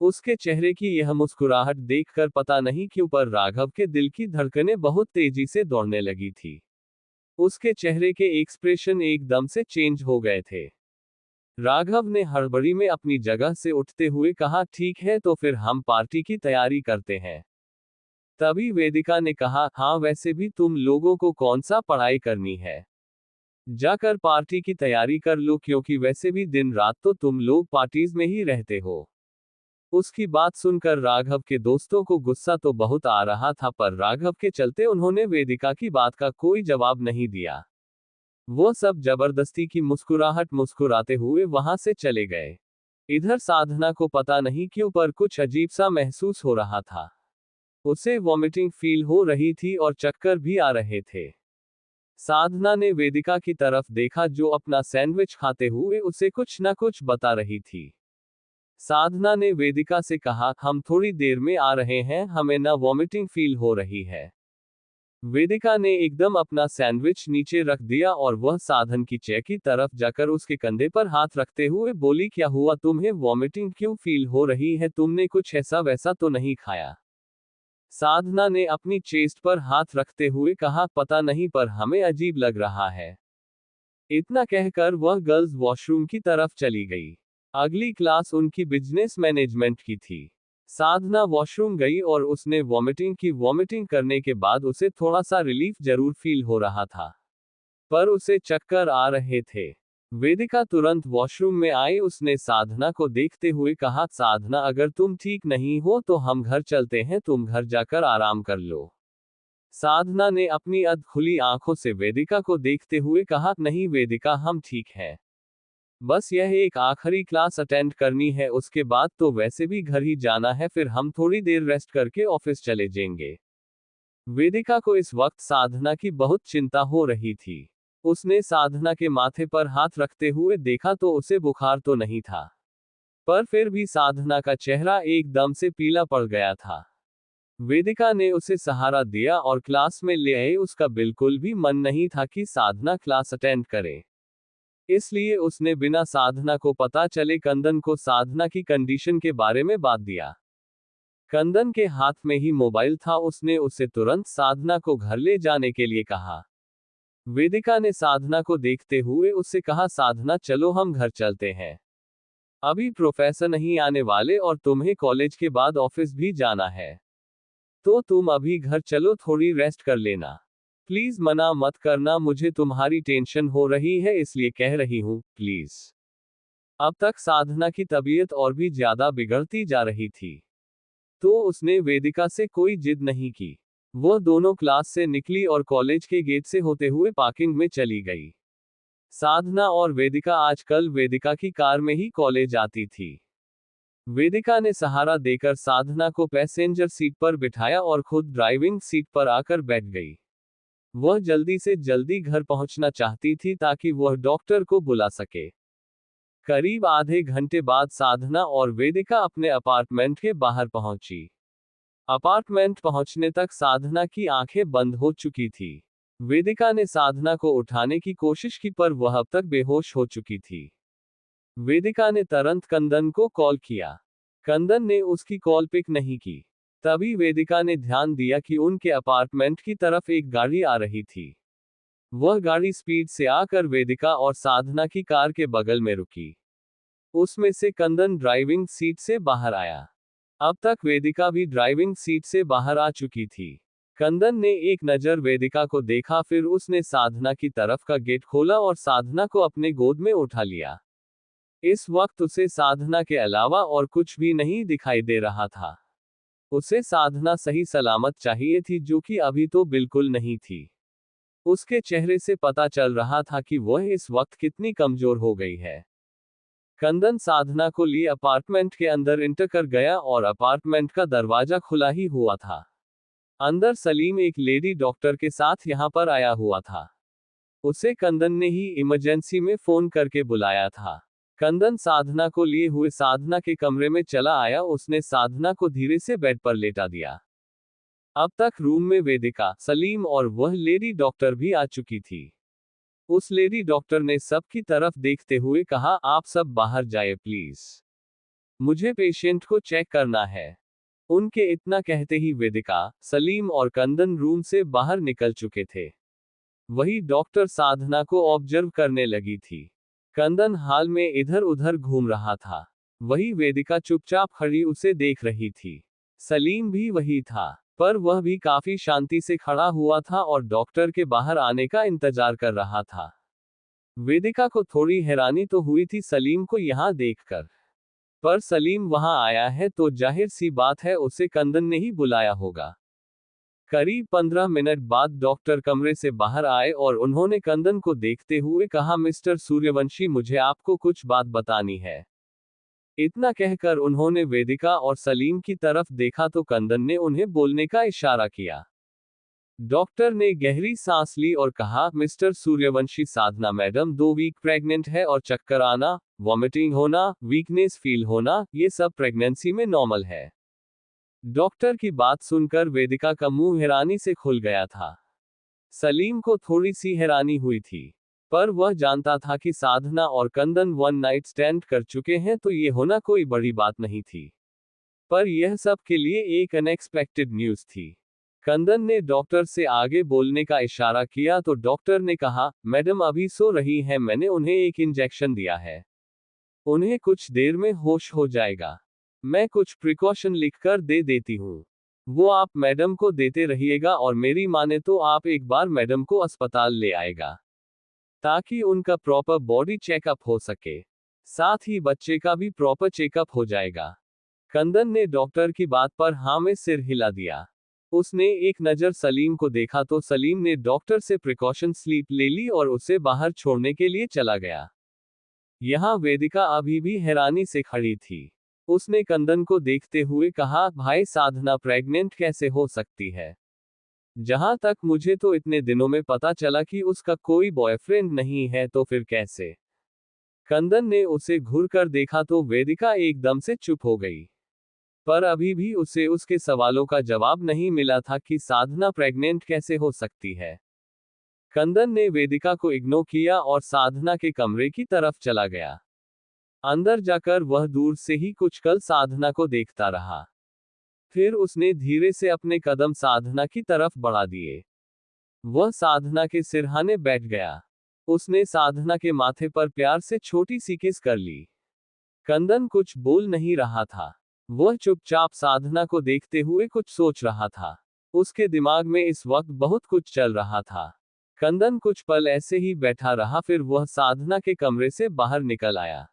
S1: उसके चेहरे की यह मुस्कुराहट देखकर पता नहीं क्यों पर राघव के दिल की धड़कनें बहुत तेजी से दौड़ने लगी थी। उसके चेहरे के एक्सप्रेशन एकदम से चेंज हो गए थे। राघव ने हड़बड़ी में अपनी जगह से उठते हुए कहा, ठीक है तो फिर हम पार्टी की तैयारी करते हैं। तभी वेदिका ने कहा, हाँ वैसे भी तुम लोगों को कौन सा पढ़ाई करनी है, जाकर पार्टी की तैयारी कर लो क्योंकि वैसे भी दिन रात तो तुम लोग पार्टीज में ही रहते हो। उसकी बात सुनकर राघव के दोस्तों को गुस्सा तो बहुत आ रहा था पर राघव के चलते उन्होंने वेदिका की बात का कोई जवाब नहीं दिया। वो सब जबरदस्ती की मुस्कुराहट मुस्कुराते हुए वहां से चले गए। इधर साधना को पता नहीं क्यों पर कुछ अजीब सा महसूस हो रहा था। उसे वॉमिटिंग फील हो रही थी और चक्कर भी आ रहे थे। साधना ने वेदिका की तरफ देखा जो अपना सैंडविच खाते हुए उसे कुछ न कुछ बता रही थी। साधना ने वेदिका से कहा, हम थोड़ी देर में आ रहे हैं, हमें ना वॉमिटिंग फील हो रही है। वेदिका ने एकदम अपना सैंडविच नीचे रख दिया और वह साधन की चेयर की तरफ जाकर उसके कंधे पर हाथ रखते हुए बोली, क्या हुआ, तुम्हें वॉमिटिंग क्यों फील हो रही है? तुमने कुछ ऐसा वैसा तो नहीं खाया? साधना ने अपनी चेस्ट पर हाथ रखते हुए कहा, पता नहीं पर हमें अजीब लग रहा है। इतना कहकर वह गर्ल्स वॉशरूम की तरफ चली गई। अगली क्लास उनकी बिजनेस मैनेजमेंट की थी। साधना वॉशरूम गई और उसने वॉमिटिंग की। वॉमिटिंग करने के बाद उसे थोड़ा सा रिलीफ जरूर फील हो रहा था, पर उसे चक्कर आ रहे थे। वेदिका तुरंत वॉशरूम में आई। उसने साधना को देखते हुए कहा, साधना अगर तुम ठीक नहीं हो तो हम घर चलते हैं, तुम घर जाकर आराम कर लो। साधना ने अपनी अध खुली आंखों से वेदिका को देखते हुए कहा, नहीं वेदिका हम ठीक हैं। बस यह एक आखिरी क्लास अटेंड करनी है, उसके बाद तो वैसे भी घर ही जाना है, फिर हम थोड़ी देर रेस्ट करके ऑफिस चले जाएंगे। वेदिका को इस वक्त साधना की बहुत चिंता हो रही थी। उसने साधना के माथे पर हाथ रखते हुए देखा तो उसे बुखार तो नहीं था, पर फिर भी साधना का चेहरा एकदम से पीला पड़ गया था। वेदिका ने उसे सहारा दिया और क्लास में ले आए। उसका बिल्कुल भी मन नहीं था कि साधना क्लास अटेंड करे, इसलिए उसने बिना साधना को पता चले कंदन को साधना की कंडीशन के बारे में बात दिया। कंदन के हाथ में ही मोबाइल था। उसने उसे तुरंत साधना को घर ले जाने के लिए कहा। वेदिका ने साधना को देखते हुए उससे कहा, साधना चलो हम घर चलते हैं, अभी प्रोफेसर नहीं आने वाले और तुम्हें कॉलेज के बाद ऑफिस भी जाना है, तो तुम अभी घर चलो, थोड़ी रेस्ट कर लेना। प्लीज मना मत करना, मुझे तुम्हारी टेंशन हो रही है इसलिए कह रही हूं, प्लीज। अब तक साधना की तबीयत और भी ज्यादा बिगड़ती जा रही थी, तो उसने वेदिका से कोई जिद नहीं की। वह दोनों क्लास से निकली और कॉलेज के गेट से होते हुए पार्किंग में चली गई। साधना और वेदिका आजकल वेदिका की कार में ही कॉलेज आती थी। वेदिका ने सहारा देकर साधना को पैसेंजर सीट पर बिठाया और खुद ड्राइविंग सीट पर आकर बैठ गई। वह जल्दी से जल्दी घर पहुंचना चाहती थी ताकि वह डॉक्टर को बुला सके। करीब आधे घंटे बाद साधना और वेदिका अपने अपार्टमेंट के बाहर पहुंची। अपार्टमेंट पहुंचने तक साधना की आंखें बंद हो चुकी थी। वेदिका ने साधना को उठाने की कोशिश की पर वह अब तक बेहोश हो चुकी थी। वेदिका ने तुरंत कंदन को कॉल किया। कंदन ने उसकी कॉल पिक नहीं की। तभी वेदिका ने ध्यान दिया कि उनके अपार्टमेंट की तरफ एक गाड़ी आ रही थी। वह गाड़ी स्पीड से आकर वेदिका और साधना की कार के बगल में रुकी। उसमें से कंदन ड्राइविंग सीट से बाहर आया। अब तक वेदिका भी ड्राइविंग सीट से बाहर आ चुकी थी। कंदन ने एक नजर वेदिका को देखा, फिर उसने साधना की तरफ का गेट खोला और साधना को अपने गोद में उठा लिया। इस वक्त उसे साधना के अलावा और कुछ भी नहीं दिखाई दे रहा था। उसे साधना सही सलामत चाहिए थी, जो कि अभी तो बिल्कुल नहीं थी। उसके चेहरे से पता चल रहा था कि वह इस वक्त कितनी कमजोर हो गई है। कंदन साधना को लिए अपार्टमेंट के अंदर इंटर कर गया और अपार्टमेंट का दरवाजा खुला ही हुआ था। अंदर सलीम एक लेडी डॉक्टर के साथ यहां पर आया हुआ था। उसे कंदन ने ही इमरजेंसी में फोन करके बुलाया था। कंदन साधना को लिए हुए साधना के कमरे में चला आया। उसने साधना को धीरे से बेड पर लेटा दिया। अब तक रूम में वेदिका, सलीम और वह लेडी डॉक्टर भी आ चुकी थी। उस लेडी डॉक्टर ने सबकी तरफ देखते हुए कहा, आप सब बाहर जाइए प्लीज, मुझे पेशेंट को चेक करना है। उनके इतना कहते ही वेदिका, सलीम और कंदन रूम से बाहर निकल चुके थे। वही डॉक्टर साधना को ऑब्जर्व करने लगी थी। कंदन हाल में इधर उधर घूम रहा था। वही वेदिका चुपचाप खड़ी उसे देख रही थी। सलीम भी वही था, पर वह भी काफी शांति से खड़ा हुआ था और डॉक्टर के बाहर आने का इंतजार कर रहा था। वेदिका को थोड़ी हैरानी तो हुई थी सलीम को यहां देखकर, पर सलीम वहां आया है तो जाहिर सी बात है उसे कंदन ने ही बुलाया होगा। करीब 15 मिनट बाद डॉक्टर कमरे से बाहर आए और उन्होंने कंदन को देखते हुए कहा, मिस्टर सूर्यवंशी, मुझे आपको कुछ बात बतानी है। इतना कहकर उन्होंने वेदिका और सलीम की तरफ देखा तो कंदन ने उन्हें बोलने का इशारा किया। डॉक्टर ने गहरी सांस ली और कहा, मिस्टर सूर्यवंशी, साधना मैडम 2 वीक प्रेग्नेंट है और चक्कर आना, वॉमिटिंग होना, वीकनेस फील होना, ये सब प्रेगनेंसी में नॉर्मल है। डॉक्टर की बात सुनकर वेदिका का मुंह हैरानी से खुल गया था। सलीम को थोड़ी सी हैरानी हुई थी, पर वह जानता था कि साधना और कंदन 1 नाइट स्टैंड कर चुके हैं तो ये होना कोई बड़ी बात नहीं थी। पर यह सब के लिए एक अनएक्सपेक्टेड न्यूज थी। कंदन ने डॉक्टर से आगे बोलने का इशारा किया तो डॉक्टर ने कहा, मैडम अभी सो रही हैं, मैंने उन्हें एक इंजेक्शन दिया है। उन्हें कुछ देर में होश हो जाएगा। मैं कुछ प्रिकॉशन लिखकर दे देती हूँ, वो आप मैडम को देते रहिएगा और मेरी माने तो आप एक बार मैडम को अस्पताल ले आएगा, ताकि उनका प्रॉपर बॉडी चेकअप हो सके, साथ ही बच्चे का भी प्रॉपर चेकअप हो जाएगा। कंदन ने डॉक्टर की बात पर हाँ में सिर हिला दिया। उसने एक नज़र सलीम को देखा तो सलीम ने डॉक्टर से प्रिकॉशन स्लीप ले ली और उसे बाहर छोड़ने के लिए चला गया। यहाँ वेदिका अभी भी हैरानी से खड़ी थी। उसने कंदन को देखते हुए कहा, भाई साधना प्रेग्नेंट कैसे हो सकती है? जहां तक मुझे तो इतने दिनों में पता चला कि उसका कोई बॉयफ्रेंड नहीं है, तो फिर कैसे? कंदन ने उसे घूर कर देखा तो वेदिका एकदम से चुप हो गई। पर अभी भी उसे उसके सवालों का जवाब नहीं मिला था कि साधना प्रेग्नेंट कैसे हो सकती है। कंदन ने वेदिका को इग्नोर किया और साधना के कमरे की तरफ चला गया। अंदर जाकर वह दूर से ही कुछ कल साधना को देखता रहा। फिर उसने धीरे से अपने कदम साधना की तरफ बढ़ा दिए। वह साधना के सिरहाने बैठ गया। उसने साधना के माथे पर प्यार से छोटी सी किस कर ली। कंदन कुछ बोल नहीं रहा था। वह चुपचाप साधना को देखते हुए कुछ सोच रहा था। उसके दिमाग में इस वक्त बहुत कुछ चल रहा था। कंदन कुछ पल ऐसे ही बैठा रहा, फिर वह साधना के कमरे से बाहर निकल आया।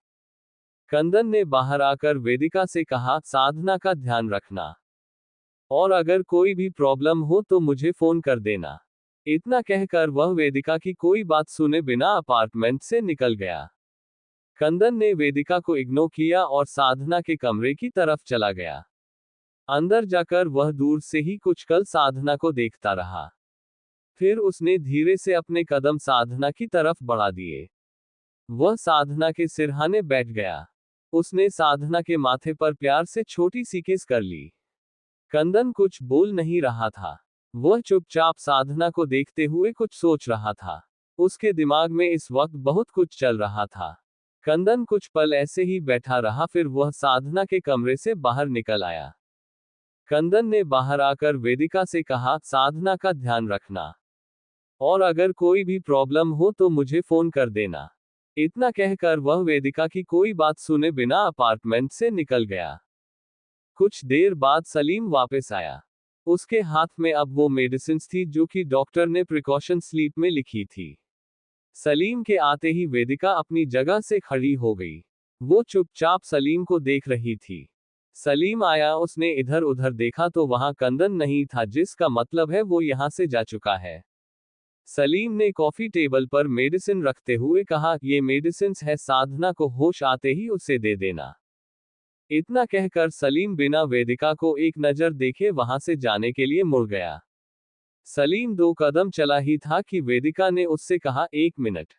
S1: कंदन ने बाहर आकर वेदिका से कहा, साधना का ध्यान रखना, और अगर कोई भी प्रॉब्लम हो तो मुझे फोन कर देना। इतना कहकर वह वेदिका की कोई बात सुने बिना अपार्टमेंट से निकल गया। कंदन ने वेदिका को इग्नोर किया और साधना के कमरे की तरफ चला गया। अंदर जाकर वह दूर से ही कुछ कल साधना को देखता रहा। फिर उसने धीरे से अपने कदम साधना की तरफ बढ़ा दिए। वह साधना के सिरहाने बैठ गया। उसने साधना के माथे पर प्यार से छोटी सी किस कर ली। कंदन कुछ बोल नहीं रहा था। वह चुपचाप साधना को देखते हुए कुछ सोच रहा था। उसके दिमाग में इस वक्त बहुत कुछ चल रहा था। कंदन कुछ पल ऐसे ही बैठा रहा, फिर वह साधना के कमरे से बाहर निकल आया। कंदन ने बाहर आकर वेदिका से कहा, साधना का ध्यान रखना, और अगर कोई भी प्रॉब्लम हो तो मुझे फोन कर देना। इतना कहकर वह वेदिका की कोई बात सुने बिना अपार्टमेंट से निकल गया। कुछ देर बाद सलीम वापस आया। उसके हाथ में अब वो मेडिसिन्स थी जो कि डॉक्टर ने प्रिकॉशन स्लीप में लिखी थी। सलीम के आते ही वेदिका अपनी जगह से खड़ी हो गई। वो चुपचाप सलीम को देख रही थी। सलीम आया, उसने इधर उधर देखा तो वहां कंदन नहीं था, जिसका मतलब है वो यहां से जा चुका है। सलीम ने कॉफी टेबल पर मेडिसिन रखते हुए कहा, ये मेडिसिन्स है, साधना को होश आते ही उसे दे देना। इतना कहकर सलीम बिना वेदिका को एक नजर देखे वहां से जाने के लिए मुड़ गया। सलीम 2 कदम चला ही था कि वेदिका ने उससे कहा, 1 मिनट।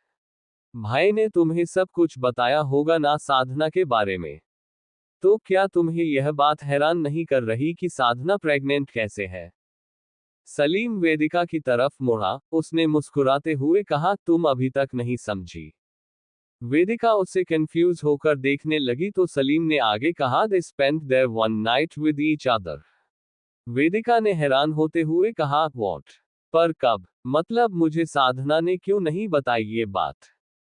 S1: भाई ने तुम्हें सब कुछ बताया होगा ना साधना के बारे में? तो क्या तुम्हें यह बात हैरान नहीं कर रही कि साधना प्रेग्नेंट कैसे है? सलीम वेदिका की तरफ मुड़ा। उसने मुस्कुराते हुए कहा, तुम अभी तक नहीं समझी। वेदिका उससे कंफ्यूज होकर देखने लगी तो सलीम ने आगे कहा, they spent there one night with each other. Vedika ने हैरान होते हुए कहा, व्हाट? पर कब? मतलब मुझे साधना ने क्यों नहीं बताई ये बात?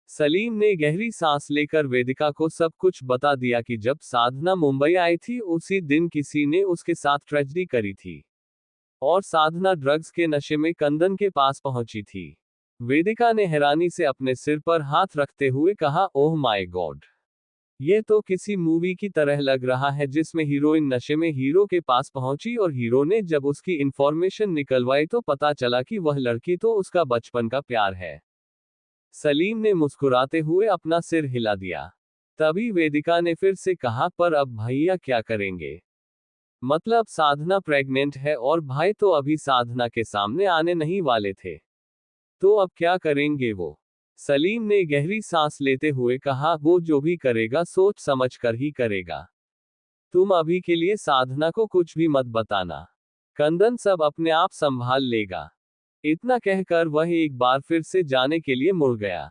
S1: सलीम ने गहरी सांस लेकर वेदिका को सब कुछ बता दिया कि जब साधना मुंबई आई थी उसी दिन किसी ने उसके साथ ट्रेजेडी करी थी, और साधना ड्रग्स के नशे में कंदन के पास पहुंची थी। वेदिका ने हैरानी से अपने सिर पर हाथ रखते हुए कहा, ओह माय गॉड, ये तो किसी मूवी की तरह लग रहा है जिसमें हीरोइन नशे में हीरो के पास पहुंची और हीरो ने जब उसकी इंफॉर्मेशन निकलवाई तो पता चला कि वह लड़की तो उसका बचपन का प्यार है। सलीम ने मुस्कुराते हुए अपना सिर हिला दिया। तभी वेदिका ने फिर से कहा, पर अब भैया क्या करेंगे? मतलब साधना प्रेग्नेंट है और भाई तो अभी साधना के सामने आने नहीं वाले थे, तो अब क्या करेंगे वो? सलीम ने गहरी सांस लेते हुए कहा, वो जो भी करेगा सोच समझ कर ही करेगा। तुम अभी के लिए साधना को कुछ भी मत बताना। कंदन सब अपने आप संभाल लेगा। इतना कहकर वह एक बार फिर से जाने के लिए मुड़ गया।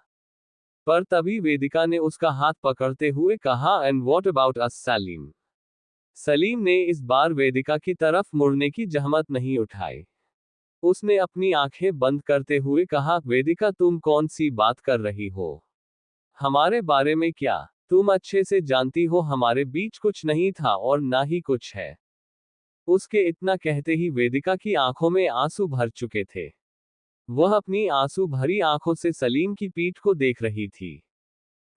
S1: पर तभी वेदिका ने उसका हाथ पकड़ते हुए कहा, and what about us Salim? Salim ने इस बार वेदिका की तरफ मुड़ने की जहमत नहीं उठाई। उसने अपनी आंखें बंद करते हुए कहा, वेदिका तुम कौन सी बात कर रही हो? हमारे बारे में क्या? तुम अच्छे से जानती हो हमारे बीच कुछ नहीं था और ना ही कुछ है। उसके इतना कहते ही वेदिका की आंखों में आंसू भर चुके थे। वह अपनी आंसू भरी आंखों से सलीम की पीठ को देख रही थी।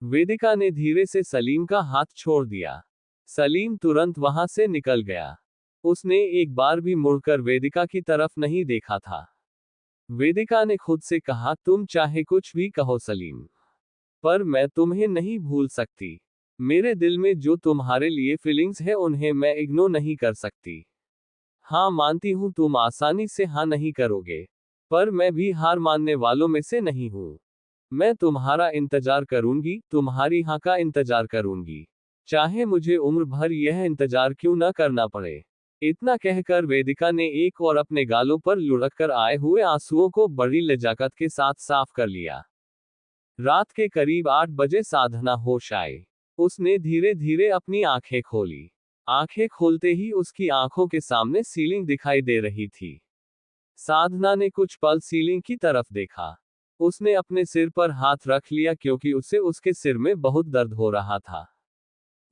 S1: वेदिका ने धीरे से सलीम का हाथ छोड़ दिया। सलीम तुरंत वहां से निकल गया। उसने एक बार भी मुड़कर वेदिका की तरफ नहीं देखा था। वेदिका ने खुद से कहा, तुम चाहे कुछ भी कहो सलीम, पर मैं तुम्हें नहीं भूल सकती। मेरे दिल में जो तुम्हारे लिए फीलिंग्स है उन्हें मैं इग्नोर नहीं कर सकती। हाँ मानती हूँ तुम आसानी से हाँ नहीं करोगे, पर मैं भी हार मानने वालों में से नहीं हूँ। मैं तुम्हारा इंतजार करूंगी, तुम्हारी हाँ का इंतजार करूंगी, चाहे मुझे उम्र भर यह इंतजार क्यों न करना पड़े। इतना कहकर वेदिका ने एक और अपने गालों पर लुढ़क कर आए हुए आंसुओं को बड़ी लजाकत के साथ साफ कर लिया। रात के करीब 8 बजे साधना होश आई। उसने धीरे धीरे अपनी आंखें खोली। आंखें खोलते ही उसकी आंखों के सामने सीलिंग दिखाई दे रही थी। साधना ने कुछ पल सीलिंग की तरफ देखा। उसने अपने सिर पर हाथ रख लिया क्योंकि उसे उसके सिर में बहुत दर्द हो रहा था।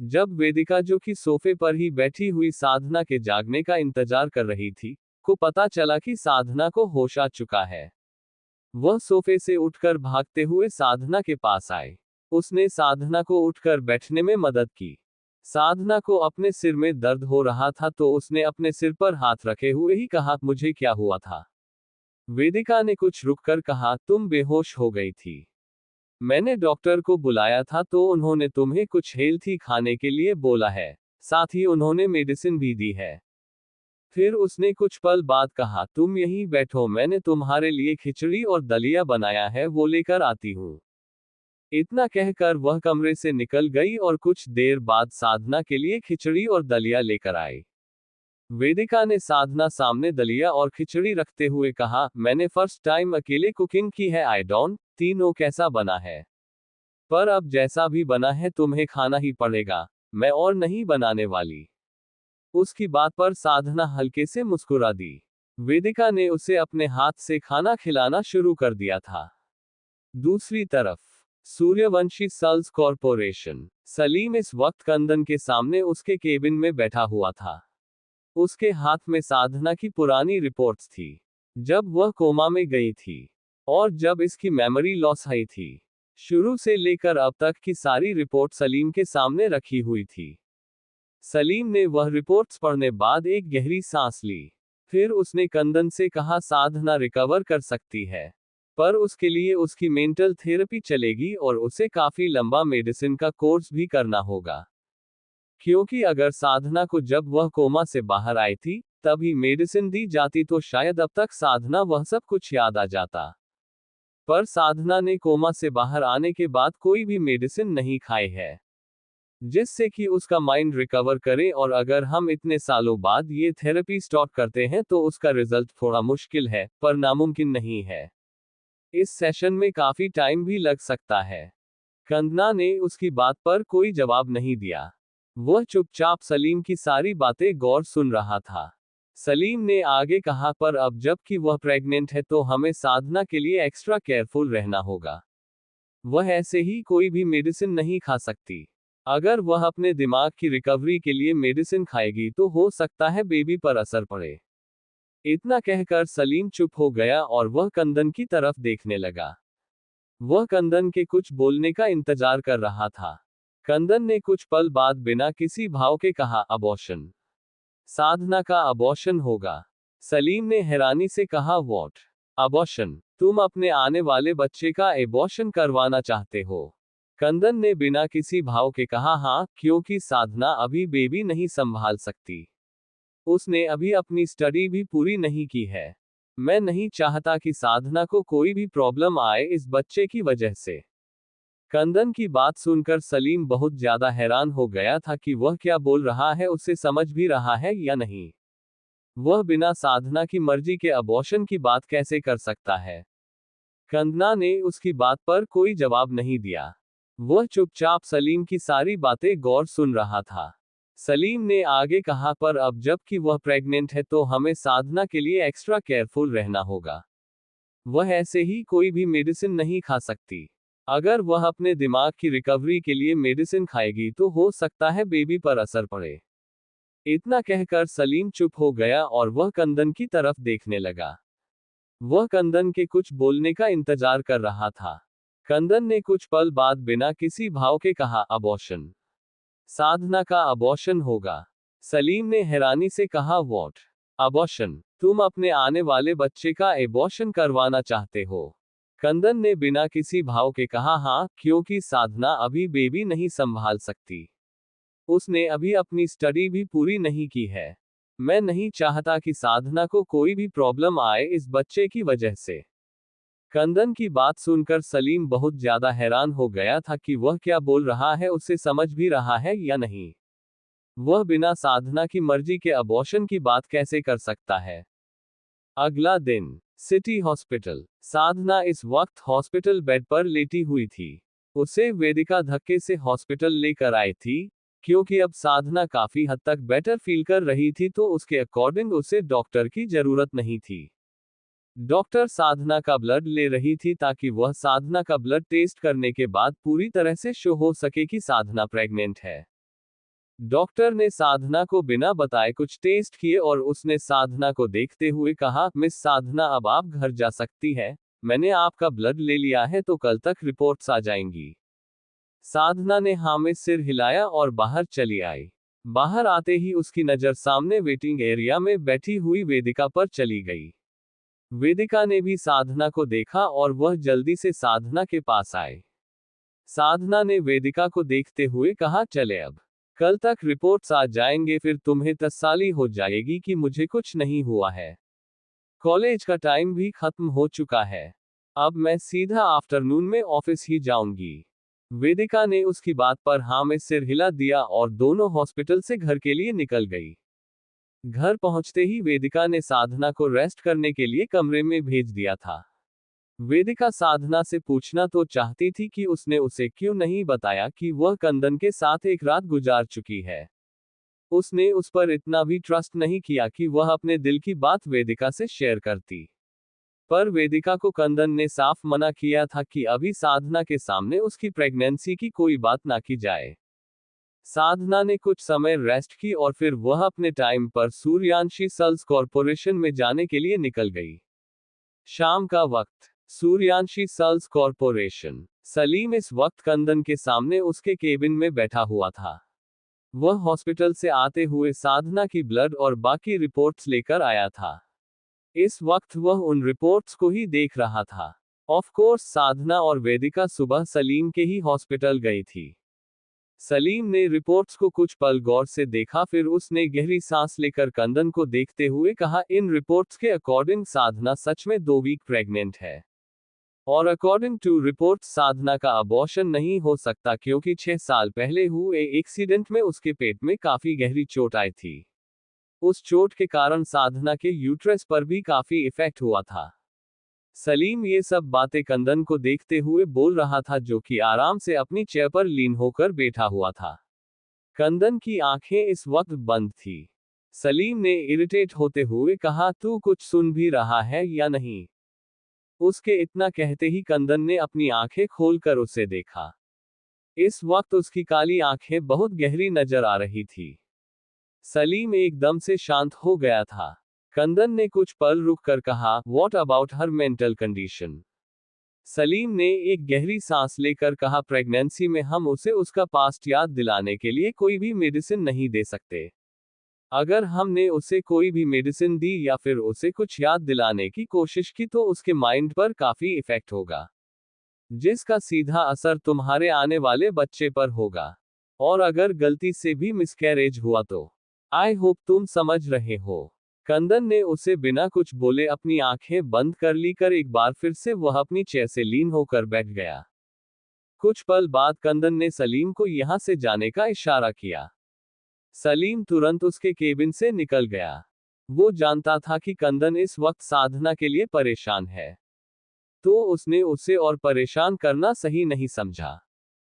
S1: जब वेदिका, जो कि सोफे पर ही बैठी हुई साधना के जागने का इंतजार कर रही थी, को पता चला कि साधना को होश आ चुका है, वह सोफे से उठकर भागते हुए साधना के पास आए। उसने साधना को उठकर बैठने में मदद की। साधना को अपने सिर में दर्द हो रहा था तो उसने अपने सिर पर हाथ रखे हुए ही कहा, मुझे क्या हुआ था? वेदिका ने कुछ रुककर कहा, तुम बेहोश हो गई थी। मैंने डॉक्टर को बुलाया था तो उन्होंने तुम्हें कुछ हेल्थी खाने के लिए बोला है, साथ ही उन्होंने मेडिसिन भी दी है। फिर उसने कुछ पल बाद कहा, तुम यहीं बैठो, मैंने तुम्हारे लिए खिचड़ी और दलिया बनाया है, वो लेकर आती हूँ। इतना कहकर वह कमरे से निकल गई और कुछ देर बाद साधना के लिए खिचड़ी और दलिया लेकर आई। वेदिका ने साधना सामने दलिया और खिचड़ी रखते हुए कहा, मैंने फर्स्ट टाइम अकेले कुकिंग की है, आई डोंट तीनों कैसा बना है। पर अब जैसा भी बना है तुम्हें खाना ही पड़ेगा, मैं और नहीं बनाने वाली। उसकी बात पर साधना हल्के से मुस्कुरा दी। वेदिका ने उसे अपने हाथ से खाना खिलाना शुरू कर दिया था। दूसरी तरफ सूर्यवंशी सेल्स कॉरपोरेशन। सलीम इस वक्त कंदन के सामने उसके केबिन में बैठा हुआ था। उसके हाथ में साधना की पुरानी रिपोर्ट्स थी, जब वह कोमा में गई थी और जब इसकी मेमोरी लॉस हुई थी। शुरू से लेकर अब तक की सारी रिपोर्ट सलीम के सामने रखी हुई थी। सलीम ने वह रिपोर्ट्स पढ़ने बाद एक गहरी सांस ली। फिर उसने कंदन से कहा, साधना रिकवर कर सकती है, पर उसके लिए उसकी मेंटल थेरेपी चलेगी और उसे काफी लंबा मेडिसिन का कोर्स भी करना होगा। क्योंकि अगर साधना को जब वह कोमा से बाहर आई थी तभी मेडिसिन दी जाती तो शायद अब तक साधना वह सब कुछ याद आ जाता। पर साधना ने कोमा से बाहर आने के बाद कोई भी मेडिसिन नहीं खाई है, जिससे कि उसका माइंड रिकवर करे, और अगर हम इतने सालों बाद ये थेरेपी स्टार्ट करते हैं तो उसका रिजल्ट थोड़ा मुश्किल है, पर नामुमकिन नहीं है। इस सेशन में काफी टाइम भी लग सकता है। कंदना ने उसकी बात पर कोई जवाब नहीं दिया। वह चुपचाप सलीम की सारी बातें गौर सुन रहा था। सलीम ने आगे कहा, पर अब जबकि वह प्रेग्नेंट है तो हमें साधना के लिए एक्स्ट्रा केयरफुल रहना होगा। वह ऐसे ही कोई भी मेडिसिन नहीं खा सकती। अगर वह अपने दिमाग की रिकवरी के लिए मेडिसिन खाएगी तो हो सकता है बेबी पर असर पड़े। इतना कहकर सलीम चुप हो गया और वह कंदन की तरफ देखने लगा। वह कंदन के कुछ बोलने का इंतजार कर रहा था। कंदन ने कुछ पल बाद बिना किसी भाव के कहा, अबॉर्शन। साधना का अबॉर्शन होगा। सलीम ने हैरानी से कहा, व्हाट अबॉर्शन? तुम अपने आने वाले बच्चे का एबॉर्शन करवाना चाहते हो? कंदन ने बिना किसी भाव के कहा, हाँ, क्योंकि साधना अभी बेबी नहीं संभाल सकती। उसने अभी अपनी स्टडी भी पूरी नहीं की है। मैं नहीं चाहता कि साधना को कोई भी प्रॉब्लम आए इस बच्चे की वजह से। कंदन की बात सुनकर सलीम बहुत ज्यादा हैरान हो गया था कि वह क्या बोल रहा है, उसे समझ भी रहा है या नहीं। वह बिना साधना की मर्जी के अबॉर्शन की बात कैसे कर सकता है? कंदना ने उसकी बात पर कोई जवाब नहीं दिया। वह चुपचाप सलीम की सारी बातें गौर सुन रहा था। सलीम ने आगे कहा, पर अब जबकि वह प्रेग्नेंट है तो हमें साधना के लिए एक्स्ट्रा केयरफुल रहना होगा। वह ऐसे ही कोई भी मेडिसिन नहीं खा सकती। अगर वह अपने दिमाग की रिकवरी के लिए मेडिसिन खाएगी तो हो सकता है बेबी पर असर पड़े। इतना कहकर सलीम चुप हो गया और वह कंदन की तरफ देखने लगा। वह कंदन के कुछ बोलने का इंतजार कर रहा था। कंदन ने कुछ पल बाद बिना किसी भाव के कहा, अबॉर्शन। साधना का अबॉर्शन होगा। सलीम ने हैरानी से कहा, व्हाट अबॉर्शन? तुम अपने आने वाले बच्चे का एबॉर्शन करवाना चाहते हो? कंदन ने बिना किसी भाव के कहा, हाँ, क्योंकि साधना अभी बेबी नहीं संभाल सकती। उसने अभी अपनी स्टडी भी पूरी नहीं की है। मैं नहीं चाहता कि साधना को कोई भी प्रॉब्लम आए इस बच्चे की वजह से। कंदन की बात सुनकर सलीम बहुत ज्यादा हैरान हो गया था कि वह क्या बोल रहा है, उसे समझ भी रहा है या नहीं। वह बिना साधना की मर्जी के अबॉर्शन की बात कैसे कर सकता है? अगला दिन सिटी हॉस्पिटल। साधना इस वक्त हॉस्पिटल बेड पर लेटी हुई थी। उसे वेदिका धक्के से हॉस्पिटल लेकर आई थी, क्योंकि अब साधना काफी हद तक बेटर फील कर रही थी तो उसके अकॉर्डिंग उसे डॉक्टर की जरूरत नहीं थी। डॉक्टर साधना का ब्लड ले रही थी ताकि वह साधना का ब्लड टेस्ट करने के बाद पूरी तरह से शो हो सके कि साधना प्रेग्नेंट है। डॉक्टर ने साधना को बिना बताए कुछ टेस्ट किए और उसने साधना को देखते हुए कहा, मिस साधना, अब आप घर जा सकती है। मैंने आपका ब्लड ले लिया है तो कल तक रिपोर्ट्स आ जाएंगी। साधना ने हाँ में सिर हिलाया और बाहर चली आई। बाहर आते ही उसकी नजर सामने वेटिंग एरिया में बैठी हुई वेदिका पर चली गई। वेदिका ने भी साधना को देखा और वह जल्दी से साधना के पास आए। साधना ने वेदिका को देखते हुए कहा, चले अब। कल तक रिपोर्ट्स आ जाएंगे, फिर तुम्हें तसल्ली हो जाएगी कि मुझे कुछ नहीं हुआ है। कॉलेज का टाइम भी खत्म हो चुका है। अब मैं सीधा आफ्टरनून में ऑफिस ही जाऊंगी। वेदिका ने उसकी बात पर हाँ में सिर हिला दिया और दोनों हॉस्पिटल से घर के लिए निकल गई। घर पहुंचते ही वेदिका ने साधना को रेस्ट करने के लिए कमरे में भेज दिया था। वेदिका साधना से पूछना तो चाहती थी कि उसने उसे क्यों नहीं बताया कि वह कंदन के साथ एक रात गुजार चुकी है। उसने उस पर इतना भी ट्रस्ट नहीं किया कि वह अपने दिल की बात वेदिका से शेयर करती। पर वेदिका को कंदन ने साफ मना किया था कि अभी साधना के सामने उसकी प्रेगनेंसी की कोई बात ना की जाए। साधना ने कुछ समय रेस्ट की और फिर वह अपने टाइम पर सूर्यांशी सेल्स कॉरपोरेशन में जाने के लिए निकल गई। शाम का वक्त, सूर्यांशी सेल्स कॉरपोरेशन। सलीम इस वक्त कंदन के सामने उसके केबिन में बैठा हुआ था। वह हॉस्पिटल से आते हुए साधना की ब्लड और बाकी रिपोर्ट्स लेकर आया था। इस वक्त वह उन रिपोर्ट्स को ही देख रहा था। ऑफ कोर्स साधना और वेदिका सुबह सलीम के ही हॉस्पिटल गई थी। सलीम ने रिपोर्ट्स को कुछ पल गौर से देखा, फिर उसने गहरी सांस लेकर कंदन को देखते हुए कहा, इन रिपोर्ट्स के अकॉर्डिंग साधना सच में 2 वीक प्रेग्नेंट है। और अकॉर्डिंग टू रिपोर्ट्स साधना का अबॉर्शन नहीं हो सकता क्योंकि 6 साल पहले हुए एक्सीडेंट में उसके पेट में काफी गहरी चोट आई थी। उस चोट के कारण साधना के यूट्रस पर भी काफी इफेक्ट हुआ था। सलीम ये सब बातें कंदन को देखते हुए बोल रहा था, जो कि आराम से अपनी चेयर पर लीन होकर बैठा हुआ था। कंदन की आंखें इस वक्त बंद थी। सलीम ने इरिटेट होते हुए कहा, तू कुछ सुन भी रहा है या नहीं? उसके इतना कहते ही कंदन ने अपनी आंखें खोलकर उसे देखा। इस वक्त उसकी काली आंखें बहुत गहरी नजर आ रही थी। सलीम एकदम से शांत हो गया था। कंदन ने कुछ पल रुक कर कहा, what about her mental condition? Salim ने एक गहरी सांस लेकर कहा, प्रेगनेंसी में हम उसे उसका पास्ट याद दिलाने के लिए कोई भी मेडिसिन नहीं दे सकते। अगर हमने उसे कोई भी मेडिसिन दी या फिर उसे कुछ याद दिलाने की कोशिश की तो उसके माइंड पर काफी इफेक्ट होगा, जिसका सीधा असर तुम्हारे आने वाले बच्चे पर होगा। और अगर गलती से भी मिसकैरेज हुआ तो आई होप तुम समझ रहे हो। कंदन ने उसे बिना कुछ बोले अपनी आंखें बंद कर ली कर एक बार फिर से वह अपनी चेयर से लीन होकर बैठ गया। कुछ पल बाद कंदन ने सलीम को यहां से जाने का इशारा किया। सलीम तुरंत उसके केबिन से निकल गया। वो जानता था कि कंदन इस वक्त साधना के लिए परेशान है, तो उसने उसे और परेशान करना सही नहीं समझा।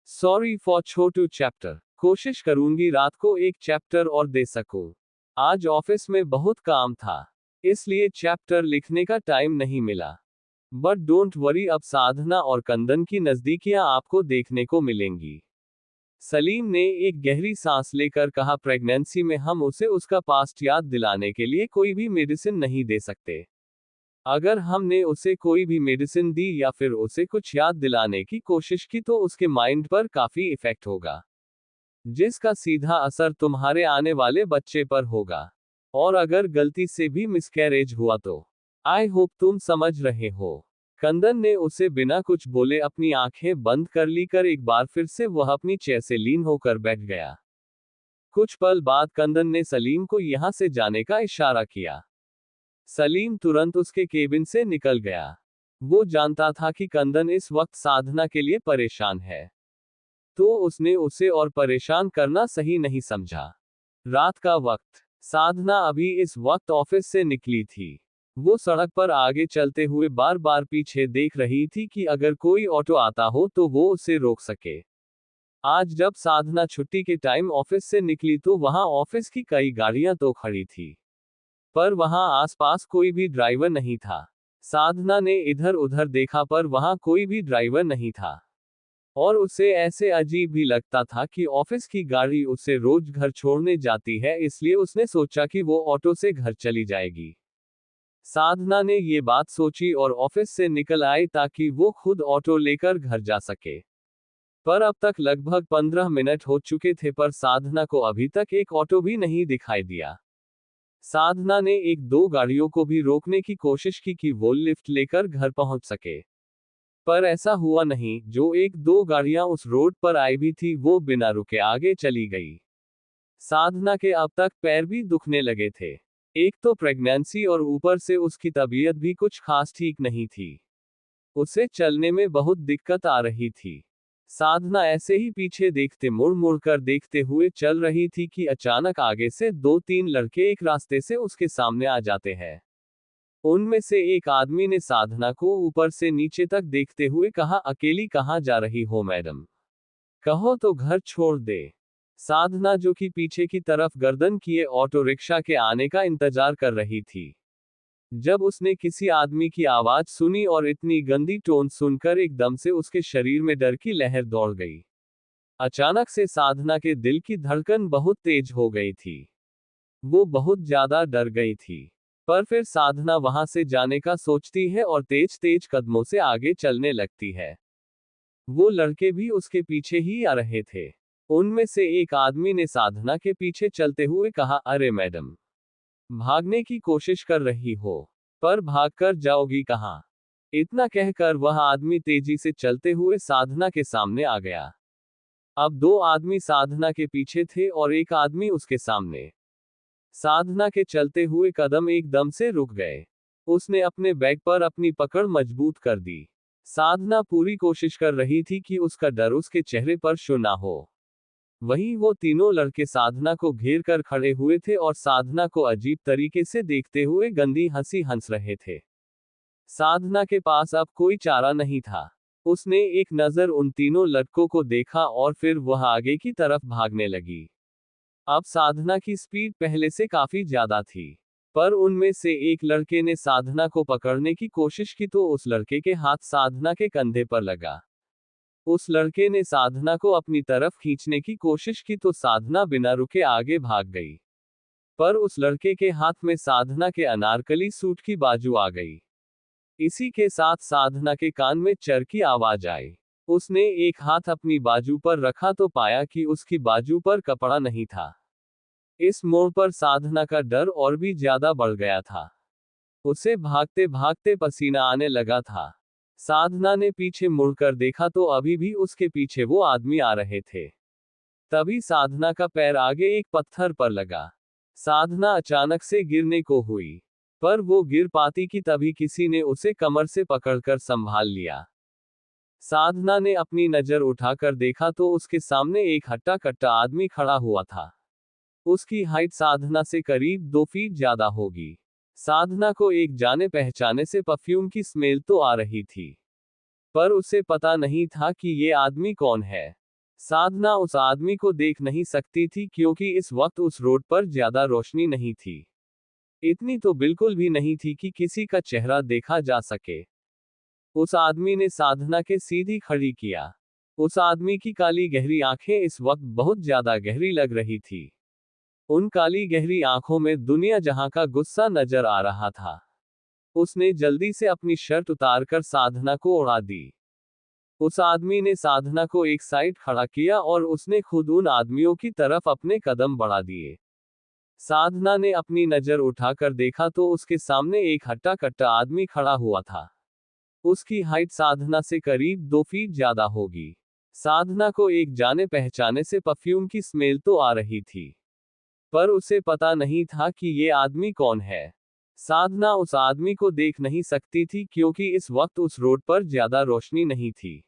S1: Sorry for Chhotu chapter. कोशिश करूंगी रात को एक चैप्टर और दे सकूं। आज ऑफिस में बहुत काम था, इसलिए चैप्टर लिखने का टाइम नहीं मिला। बट डोंट वरी, अब साधना और कंदन की नजदीकियां आपको देखने को मिलेंगी। सलीम ने एक गहरी सांस लेकर कहा, प्रेगनेंसी में हम उसे उसका पास्ट याद दिलाने के लिए कोई भी मेडिसिन नहीं दे सकते। अगर हमने उसे कोई भी मेडिसिन दी या फिर उसे कुछ याद दिलाने की कोशिश की तो उसके माइंड पर काफी इफेक्ट होगा, जिसका सीधा असर तुम्हारे आने वाले बच्चे पर होगा। और अगर गलती से भी मिसकैरेज हुआ तो आई होप तुम समझ रहे हो। कंदन ने उसे बिना कुछ बोले अपनी आंखें बंद कर ली कर एक बार फिर से वह अपनी चेयर से लीन होकर बैठ गया। कुछ पल बाद कंदन ने सलीम को यहां से जाने का इशारा किया। सलीम तुरंत उसके केबिन से निकल गया। वो जानता था कि कंदन इस वक्त साधना के लिए परेशान है, तो उसने उसे और परेशान करना सही नहीं समझा। रात का वक्त, साधना अभी इस वक्त ऑफिस से निकली थी। वो सड़क पर आगे चलते हुए बार बार पीछे देख रही थी कि अगर कोई ऑटो आता हो तो वो उसे रोक सके। आज जब साधना छुट्टी के टाइम ऑफिस से निकली तो वहां ऑफिस की कई गाड़ियां तो खड़ी थी, पर वहां आसपास कोई भी ड्राइवर नहीं था। साधना ने इधर उधर देखा पर वहां कोई भी ड्राइवर नहीं था, और उसे ऐसे अजीब भी लगता था कि ऑफिस की गाड़ी उसे रोज घर छोड़ने जाती है, इसलिए उसने सोचा कि वो ऑटो से घर चली जाएगी। साधना ने ये बात सोची और ऑफिस से निकल आई ताकि वो खुद ऑटो लेकर घर जा सके। पर अब तक लगभग 15 मिनट हो चुके थे पर साधना को अभी तक एक ऑटो भी नहीं दिखाई दिया। साधना ने एक दो गाड़ियों को भी रोकने की कोशिश की कि वो लिफ्ट लेकर घर पहुंच सके, पर ऐसा हुआ नहीं। जो एक दो गाड़ियां उस रोड पर आई भी थी वो बिना रुके आगे चली गई। साधना के अब तक पैर भी दुखने लगे थे। एक तो प्रेगनेंसी और ऊपर से उसकी तबीयत भी कुछ खास ठीक नहीं थी। उसे चलने में बहुत दिक्कत आ रही थी। साधना ऐसे ही पीछे देखते मुड़ मुड़ कर देखते हुए चल रही थी कि अचानक आगे से 2-3 लड़के एक रास्ते से उसके सामने आ जाते हैं। उनमें से एक आदमी ने साधना को ऊपर से नीचे तक देखते हुए कहा, अकेली कहाँ जा रही हो मैडम? कहो तो घर छोड़ दे। साधना जो कि पीछे की तरफ गर्दन किए ऑटो रिक्शा के आने का इंतजार कर रही थी। जब उसने किसी आदमी की आवाज सुनी और इतनी गंदी टोन सुनकर एकदम से उसके शरीर में डर की लहर दौड़ गई। अचानक से साधना के दिल की धड़कन बहुत तेज हो गई थी। वो बहुत ज्यादा डर गई थी। पर फिर साधना वहां से जाने का सोचती है और तेज तेज कदमों से आगे चलने लगती है। वो लड़के भी उसके पीछे ही आ रहे थे। उनमें से एक आदमी ने साधना के पीछे चलते हुए कहा, अरे मैडम, भागने की कोशिश कर रही हो, पर भाग कर जाओगी कहाँ? इतना कहकर वह आदमी तेजी से चलते हुए साधना के सामने आ गया। अब 2 आदमी साधना के पीछे थे और एक आदमी उसके सामने। साधना के चलते हुए कदम एकदम से रुक गए। उसने अपने बैग पर अपनी पकड़ मजबूत कर दी। साधना पूरी कोशिश कर रही थी कि उसका डर उसके चेहरे पर शो ना हो। वहीं वो तीनों लड़के साधना को घेर कर खड़े हुए थे और साधना को अजीब तरीके से देखते हुए गंदी हंसी हंस रहे थे। साधना के पास अब कोई चारा नहीं था। उसने एक नजर उन तीनों लड़कों को देखा और फिर वह आगे की तरफ भागने लगी। अब साधना की स्पीड पहले से काफी ज्यादा थी। पर उनमें से एक लड़के ने साधना को पकड़ने की कोशिश की तो उस लड़के के हाथ साधना के कंधे पर लगा। उस लड़के ने साधना को अपनी तरफ खींचने की कोशिश की तो साधना बिना रुके आगे भाग गई। पर उस लड़के के हाथ में साधना के अनारकली सूट की बाजू आ गई। इसी के साथ साधना के कान में चर की आवाज आई। उसने एक हाथ अपनी बाजू पर रखा तो पाया कि उसकी बाजू पर कपड़ा नहीं था। इस मोड़ पर साधना का डर और भी ज्यादा बढ़ गया था। उसे भागते भागते पसीना आने लगा था। साधना ने पीछे मुड़कर देखा तो अभी भी उसके पीछे वो आदमी आ रहे थे। तभी साधना का पैर आगे एक पत्थर पर लगा। साधना अचानक से गिरने को हुई। पर वो गिर पाती कि तभी किसी ने उसे कमर से पकड़कर संभाल लिया। साधना ने अपनी नजर उठाकर देखा तो उसके सामने एक हट्टा कट्टा आदमी खड़ा हुआ था। उसकी हाइट साधना से करीब 2 फीट ज्यादा होगी। साधना को एक जाने पहचाने से परफ्यूम की स्मेल तो आ रही थी। पर उसे पता नहीं था कि ये आदमी कौन है। साधना उस आदमी को देख नहीं सकती थी क्योंकि इस वक्त उस रोड पर ज्यादा रोशनी नहीं थी। इतनी तो बिल्कुल भी नहीं थी कि किसी का चेहरा देखा जा सके। उस आदमी ने साधना के सीधी खड़ी किया। उस आदमी की काली गहरी आंखें इस वक्त बहुत ज्यादा गहरी लग रही थी। उन काली गहरी आंखों में दुनिया जहां का गुस्सा नजर आ रहा था। उसने जल्दी से अपनी शर्ट उतारकर साधना को उड़ा दी। उस आदमी ने साधना को एक साइड खड़ा किया और उसने खुद उन आदमियों की तरफ अपने कदम बढ़ा दिए। साधना ने अपनी नजर उठाकर देखा तो उसके सामने एक हट्टा कट्टा आदमी खड़ा हुआ था। उसकी हाइट साधना से करीब 2 फीट ज्यादा होगी। साधना को एक जाने पहचाने से परफ्यूम की स्मेल तो आ रही थी। पर उसे पता नहीं था कि ये आदमी कौन है। साधना उस आदमी को देख नहीं सकती थी क्योंकि इस वक्त उस रोड पर ज्यादा रोशनी नहीं थी।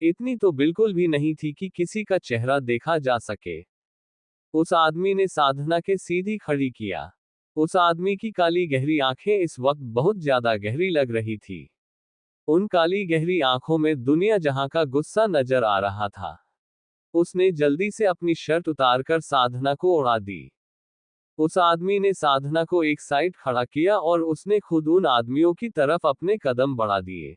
S1: इतनी तो बिल्कुल भी नहीं थी कि किसी का चेहरा देखा जा सके। उस आदमी ने साधना के सीधी खड़ी किया। उस आदमी की काली गहरी आंखें इस वक्त बहुत ज्यादा गहरी लग रही थी। उन काली गहरी आंखों में दुनिया जहां का गुस्सा नजर आ रहा था। उसने जल्दी से अपनी शर्ट उतारकर साधना को उड़ा दी। उस आदमी ने साधना को एक साइड खड़ा किया और उसने खुद उन आदमियों की तरफ अपने कदम बढ़ा दिए।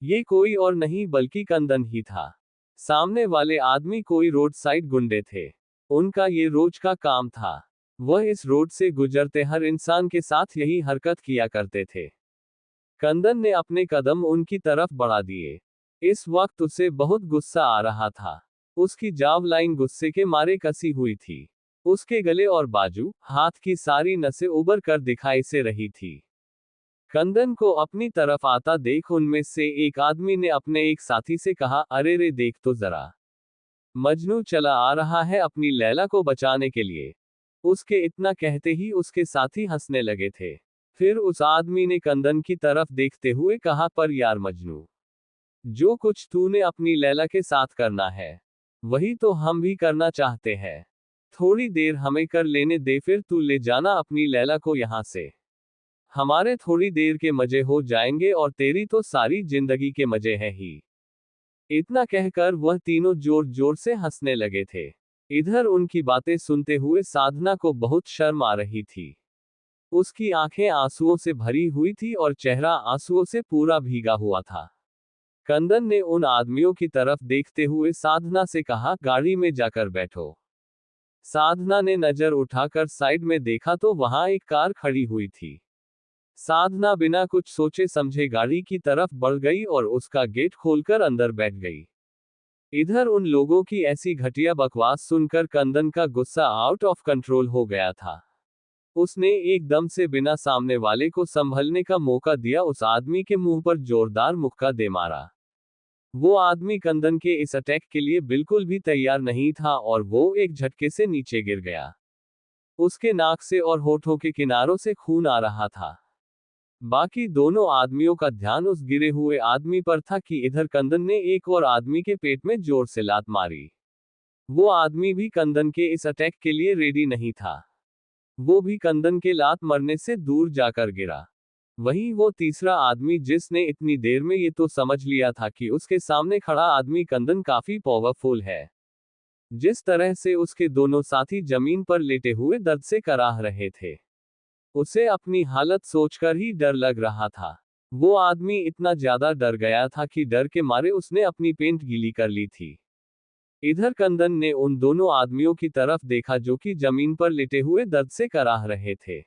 S1: ये कोई और नहीं बल्कि कंदन ही था। सामने वाले आदमी कोई रोड साइड गुंडे थे। उनका ये रोज का काम था। वह इस रोड से गुजरते हर इंसान के साथ यही हरकत किया करते थे। कंदन ने अपने कदम उनकी तरफ बढ़ा दिए। इस वक्त उसे बहुत गुस्सा आ रहा था। उसकी जावलाइन गुस्से के मारे कसी हुई थी। उसके गले और बाजू, हाथ की सारी नसें उबर कर दिखाई से रही थी। कंदन को अपनी तरफ आता देख उनमें से एक आदमी ने अपने एक साथी से कहा, अरे रे देख तो जरा, मजनू चला आ रहा है अपनी लैला को बचाने के लिए। उसके इतना कहते ही उसके साथी हंसने लगे थे। फिर उस आदमी ने कंदन की तरफ देखते हुए कहा, पर यार मजनू, जो कुछ तूने अपनी लैला के साथ करना है, वही तो हम भी करना चाहते हैं। थोड़ी देर हमें कर लेने दे, फिर तू ले जाना अपनी लैला को यहां से। हमारे थोड़ी देर के मजे हो जाएंगे और तेरी तो सारी जिंदगी के मजे हैं ही। इतना कहकर वह तीनों जोर जोर से हंसने लगे थे। इधर उनकी बातें सुनते हुए साधना को बहुत शर्म आ रही थी। उसकी आंखें आंसुओं से भरी हुई थी और चेहरा आंसुओं से पूरा भीगा हुआ था। कंदन ने उन आदमियों की तरफ देखते हुए साधना से कहा, गाड़ी में जाकर बैठो। साधना ने नजर उठाकर साइड में देखा तो वहां एक कार खड़ी हुई थी। साधना बिना कुछ सोचे समझे गाड़ी की तरफ बढ़ गई और उसका गेट खोलकर अंदर बैठ गई। इधर उन लोगों की ऐसी घटिया बकवास सुनकर कंदन का गुस्सा आउट ऑफ कंट्रोल हो गया था। उसने एकदम से बिना सामने वाले को संभलने का मौका दिया उस आदमी के मुंह पर जोरदार मुक्का दे मारा। वो आदमी कंदन के इस अटैक के लिए बिल्कुल भी तैयार नहीं था और वो एक झटके से नीचे गिर गया। उसके नाक से और होठों के किनारों से खून आ रहा था। बाकी दोनों आदमियों का ध्यान उस गिरे हुए आदमी पर था कि इधर कंदन ने एक और आदमी के पेट में जोर से लात मारी। वो आदमी भी कंदन के इस अटैक के लिए रेडी नहीं था। वो भी कंदन के लात मरने से दूर जाकर गिरा। वहीं वो तीसरा आदमी जिसने इतनी देर में ये तो समझ लिया था कि उसके सामने खड़ा आदमी कंदन काफी पावरफुल है। जिस तरह से उसके दोनों साथी जमीन पर लेटे हुए दर्द से कराह रहे थे, उसे अपनी हालत सोचकर ही डर लग रहा था। वो आदमी इतना ज्यादा डर गया था कि डर के मारे उसने अपनी पेंट गीली कर ली थी। इधर कंदन ने उन दोनों आदमियों की तरफ देखा जो कि जमीन पर लेटे हुए दर्द से कराह रहे थे।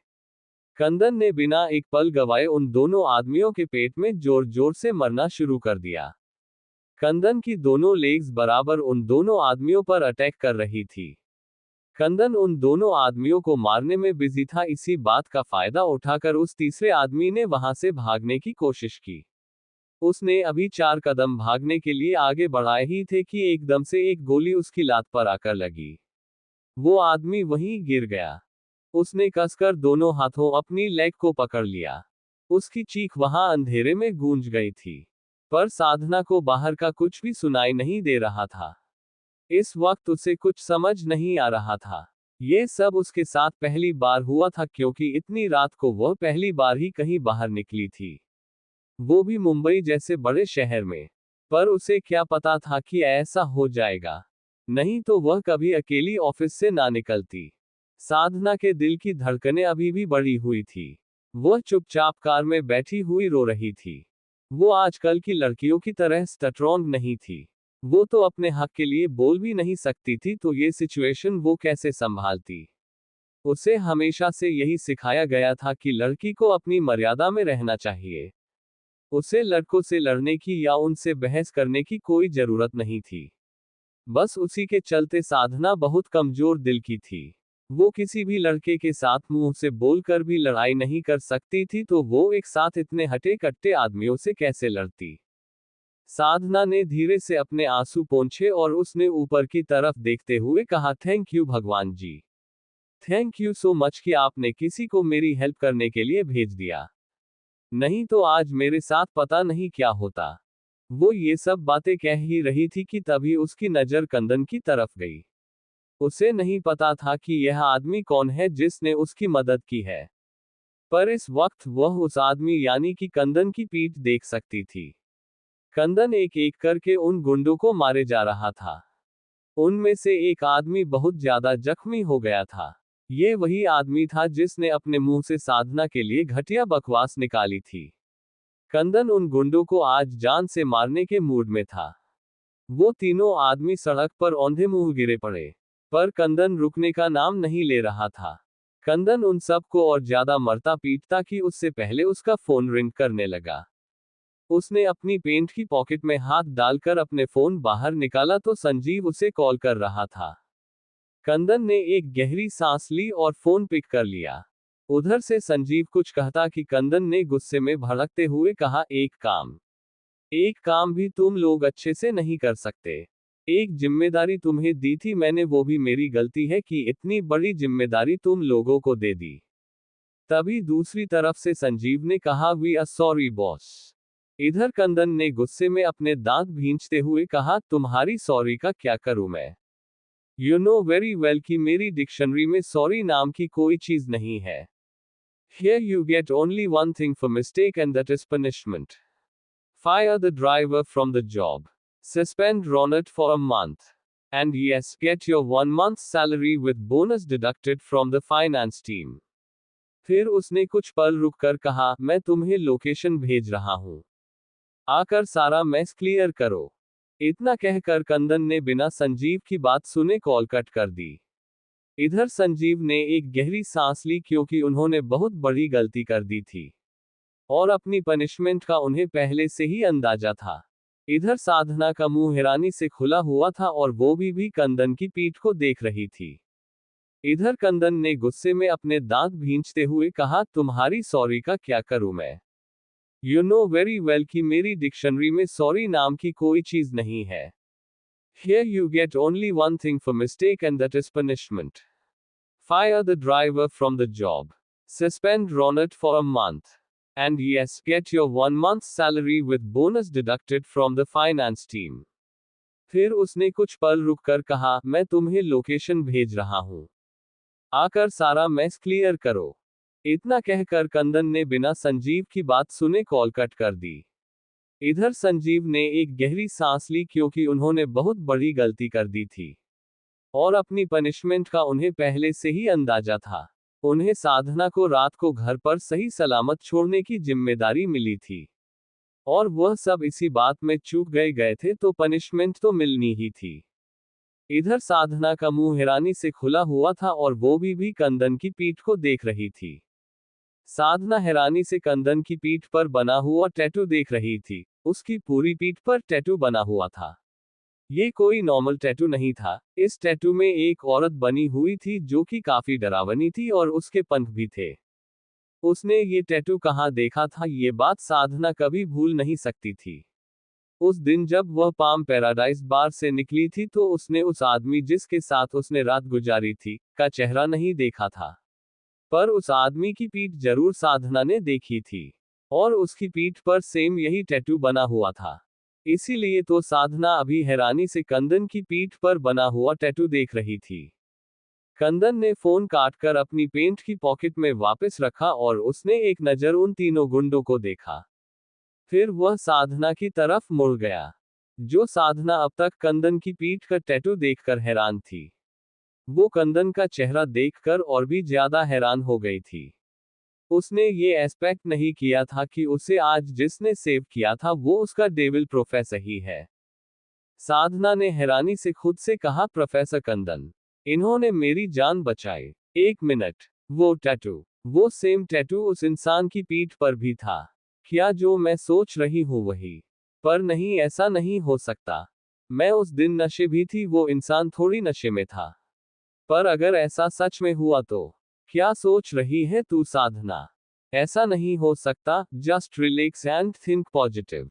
S1: कंदन ने बिना एक पल गवाए उन दोनों आदमियों के पेट में जोर जोर से मरना शुरू कर दिया। कंदन की दोनों लेग्स बराबर उन दोनों आदमियों पर अटैक कर रही थी। कंदन उन दोनों आदमियों को मारने में बिजी था। इसी बात का फायदा उठाकर उस तीसरे आदमी ने वहां से भागने की कोशिश की। उसने अभी 4 कदम भागने के लिए आगे बढ़ाए ही थे कि एकदम से एक गोली उसकी लात पर आकर लगी। वो आदमी वहीं गिर गया। उसने कसकर दोनों हाथों अपनी लेग को पकड़ लिया। उसकी चीख वहां अंधेरे में गूंज गई थी, पर साधना को बाहर का कुछ भी सुनाई नहीं दे रहा था। इस वक्त उसे कुछ समझ नहीं आ रहा था। ये सब उसके साथ पहली बार हुआ था, क्योंकि इतनी रात को वह पहली बार ही कहीं बाहर निकली थी, वो भी मुंबई जैसे बड़े शहर में। पर उसे क्या पता था कि ऐसा हो जाएगा, नहीं तो वह कभी अकेली ऑफिस से ना निकलती। साधना के दिल की धड़कनें अभी भी बढ़ी हुई थी। वह चुपचाप कार में बैठी हुई रो रही थी। वो आजकल की लड़कियों की तरह स्ट्रांग नहीं थी। वो तो अपने हक के लिए बोल भी नहीं सकती थी, तो ये सिचुएशन वो कैसे संभालती। उसे हमेशा से यही सिखाया गया था कि लड़की को अपनी मर्यादा में रहना चाहिए। उसे लड़कों से लड़ने की या उनसे बहस करने की कोई जरूरत नहीं थी। बस उसी के चलते साधना बहुत कमजोर दिल की थी। वो किसी भी लड़के के साथ मुंह से बोलकर भी लड़ाई नहीं कर सकती थी, तो वो एक साथ इतने हटे कट्टे आदमियों से कैसे लड़ती। साधना ने धीरे से अपने आंसू पोंछे और उसने ऊपर की तरफ देखते हुए कहा, थैंक यू भगवान जी। थैंक यू सो मच कि आपने किसी को मेरी हेल्प करने के लिए भेज दिया। नहीं तो आज मेरे साथ पता नहीं क्या होता। वो ये सब बातें कह ही रही थी कि तभी उसकी नजर कंदन की तरफ गई। उसे नहीं पता था कि यह आदमी कौन है जिसने उसकी मदद की है, पर इस वक्त वह उस आदमी यानी कि कंदन की पीठ देख सकती थी। कंदन एक एक करके उन गुंडों को मारे जा रहा था। उनमें से एक आदमी बहुत ज्यादा जख्मी हो गया था। ये वही आदमी था जिसने अपने मुंह से साधना के लिए घटिया बकवास निकाली थी। कंदन उन गुंडों को आज जान से मारने के मूड में था। वो तीनों आदमी सड़क पर औंधे मुंह गिरे पड़े, पर कंदन रुकने का नाम नहीं ले रहा था। कंदन उन सब को और ज्यादा मरता पीटता कि उससे पहले उसका फोन रिंग करने लगा। उसने अपनी पेंट की पॉकेट में हाथ डालकर अपने फोन बाहर निकाला तो संजीव उसे कॉल कर रहा था। कंदन ने एक गहरी सांस ली और फोन पिक कर लिया। उधर से संजीव कुछ कहता कि कंदन ने गुस्से में भड़कते हुए कहा, एक काम भी तुम लोग अच्छे से नहीं कर सकते। एक जिम्मेदारी तुम्हें दी थी मैंने, वो भी मेरी गलती है कि इतनी बड़ी जिम्मेदारी तुम लोगों को दे दी। तभी दूसरी तरफ से संजीव ने कहा, वी आर सॉरी बॉस। इधर कंदन ने गुस्से में अपने दांत भींचते हुए कहा, तुम्हारी सॉरी का क्या करूं मैं? यू नो वेरी वेल कि मेरी डिक्शनरी में सॉरी नाम की कोई चीज नहीं है। Here you get only one thing for mistake and that is punishment. Fire the driver from the job. Suspend Ronald for a month. And yes, get your 1 month's salary with bonus deducted from the finance team. फिर उसने कुछ पल रुककर कहा, मैं तुम्हें location भेज रहा हूं। आकर सारा मैस क्लियर करो। इतना कहकर कंदन ने बिना संजीव की बात सुने कॉल कट कर दी। इधर संजीव ने एक गहरी सांस ली क्योंकि उन्होंने बहुत बड़ी गलती कर दी थी और अपनी पनिशमेंट का उन्हें पहले से ही अंदाजा था। इधर साधना का मुंह हैरानी से खुला हुआ था और वो भी कंदन की पीठ को देख रही थी। इधर कंदन ने गुस्से में अपने दांत भींचते हुए कहा, तुम्हारी सॉरी का क्या करूं मैं? यू नो वेरी वेल कि मेरी डिक्शनरी में सॉरी नाम की कोई चीज नहीं है। Here you get only one thing for mistake and that is punishment. Fire the driver from the job. Suspend Ronald for a month. And yes, get your 1 month's salary with bonus deducted from the finance team. फिर उसने कुछ पल रुककर कहा, मैं तुम्हें location भेज रहा हूं। आकर सारा मैस क्लियर करो। इतना कहकर कंदन ने बिना संजीव की बात सुने कॉल कट कर दी। इधर संजीव ने एक गहरी सांस ली क्योंकि उन्होंने बहुत बड़ी गलती कर दी थी और अपनी पनिशमेंट का उन्हें पहले से ही अंदाजा था। उन्हें साधना को रात को घर पर सही सलामत छोड़ने की जिम्मेदारी मिली थी और वह सब इसी बात में चूक गए थे तो पनिशमेंट तो मिलनी ही थी। इधर साधना का मुंह हैरानी से खुला हुआ था और वो भी कंदन की पीठ को देख रही थी। साधना हैरानी से कंदन की पीठ पर बना हुआ टैटू देख रही थी। उसकी पूरी पीठ पर टैटू बना हुआ था। ये कोई नॉर्मल टैटू नहीं था। इस टैटू में एक औरत बनी हुई थी जो कि काफी डरावनी थी और उसके पंख भी थे। उसने ये टैटू कहाँ देखा था, ये बात साधना कभी भूल नहीं सकती थी। उस दिन जब वह पाम पैराडाइज बार से निकली थी तो उसने उस आदमी जिसके साथ उसने रात गुजारी थी का चेहरा नहीं देखा था, पर उस आदमी की पीठ जरूर साधना ने देखी थी और उसकी पीठ पर सेम यही टैटू बना हुआ था। इसीलिए तो साधना अभी हैरानी से कंदन की पीठ पर बना हुआ टैटू देख रही थी। कंदन ने फोन काटकर अपनी पेंट की पॉकेट में वापस रखा और उसने एक नजर उन तीनों गुंडों को देखा। फिर वह साधना की तरफ मुड़ गया, जो साधना अब तक कंदन की पीठ का टैटू देखकर हैरान थी। वो कंदन का चेहरा देखकर और भी ज्यादा हैरान हो गई थी। उसने ये एक्सपेक्ट नहीं किया था कि उसे आज जिसने सेव किया था वो उसका डेविल प्रोफेसर ही है। साधना ने हैरानी से खुद से कहा, प्रोफेसर कंदन, इन्होंने मेरी जान बचाई। एक मिनट, वो सेम टैटू उस इंसान की पीठ पर भी था। क्या जो मैं सोच रही हूँ वही? पर नहीं, ऐसा नहीं हो सकता। मैं उस दिन नशे भी थी, वो इंसान थोड़ी नशे में था। पर अगर ऐसा सच में हुआ तो क्या सोच रही है तू साधना? ऐसा नहीं हो सकता, just relax and think positive.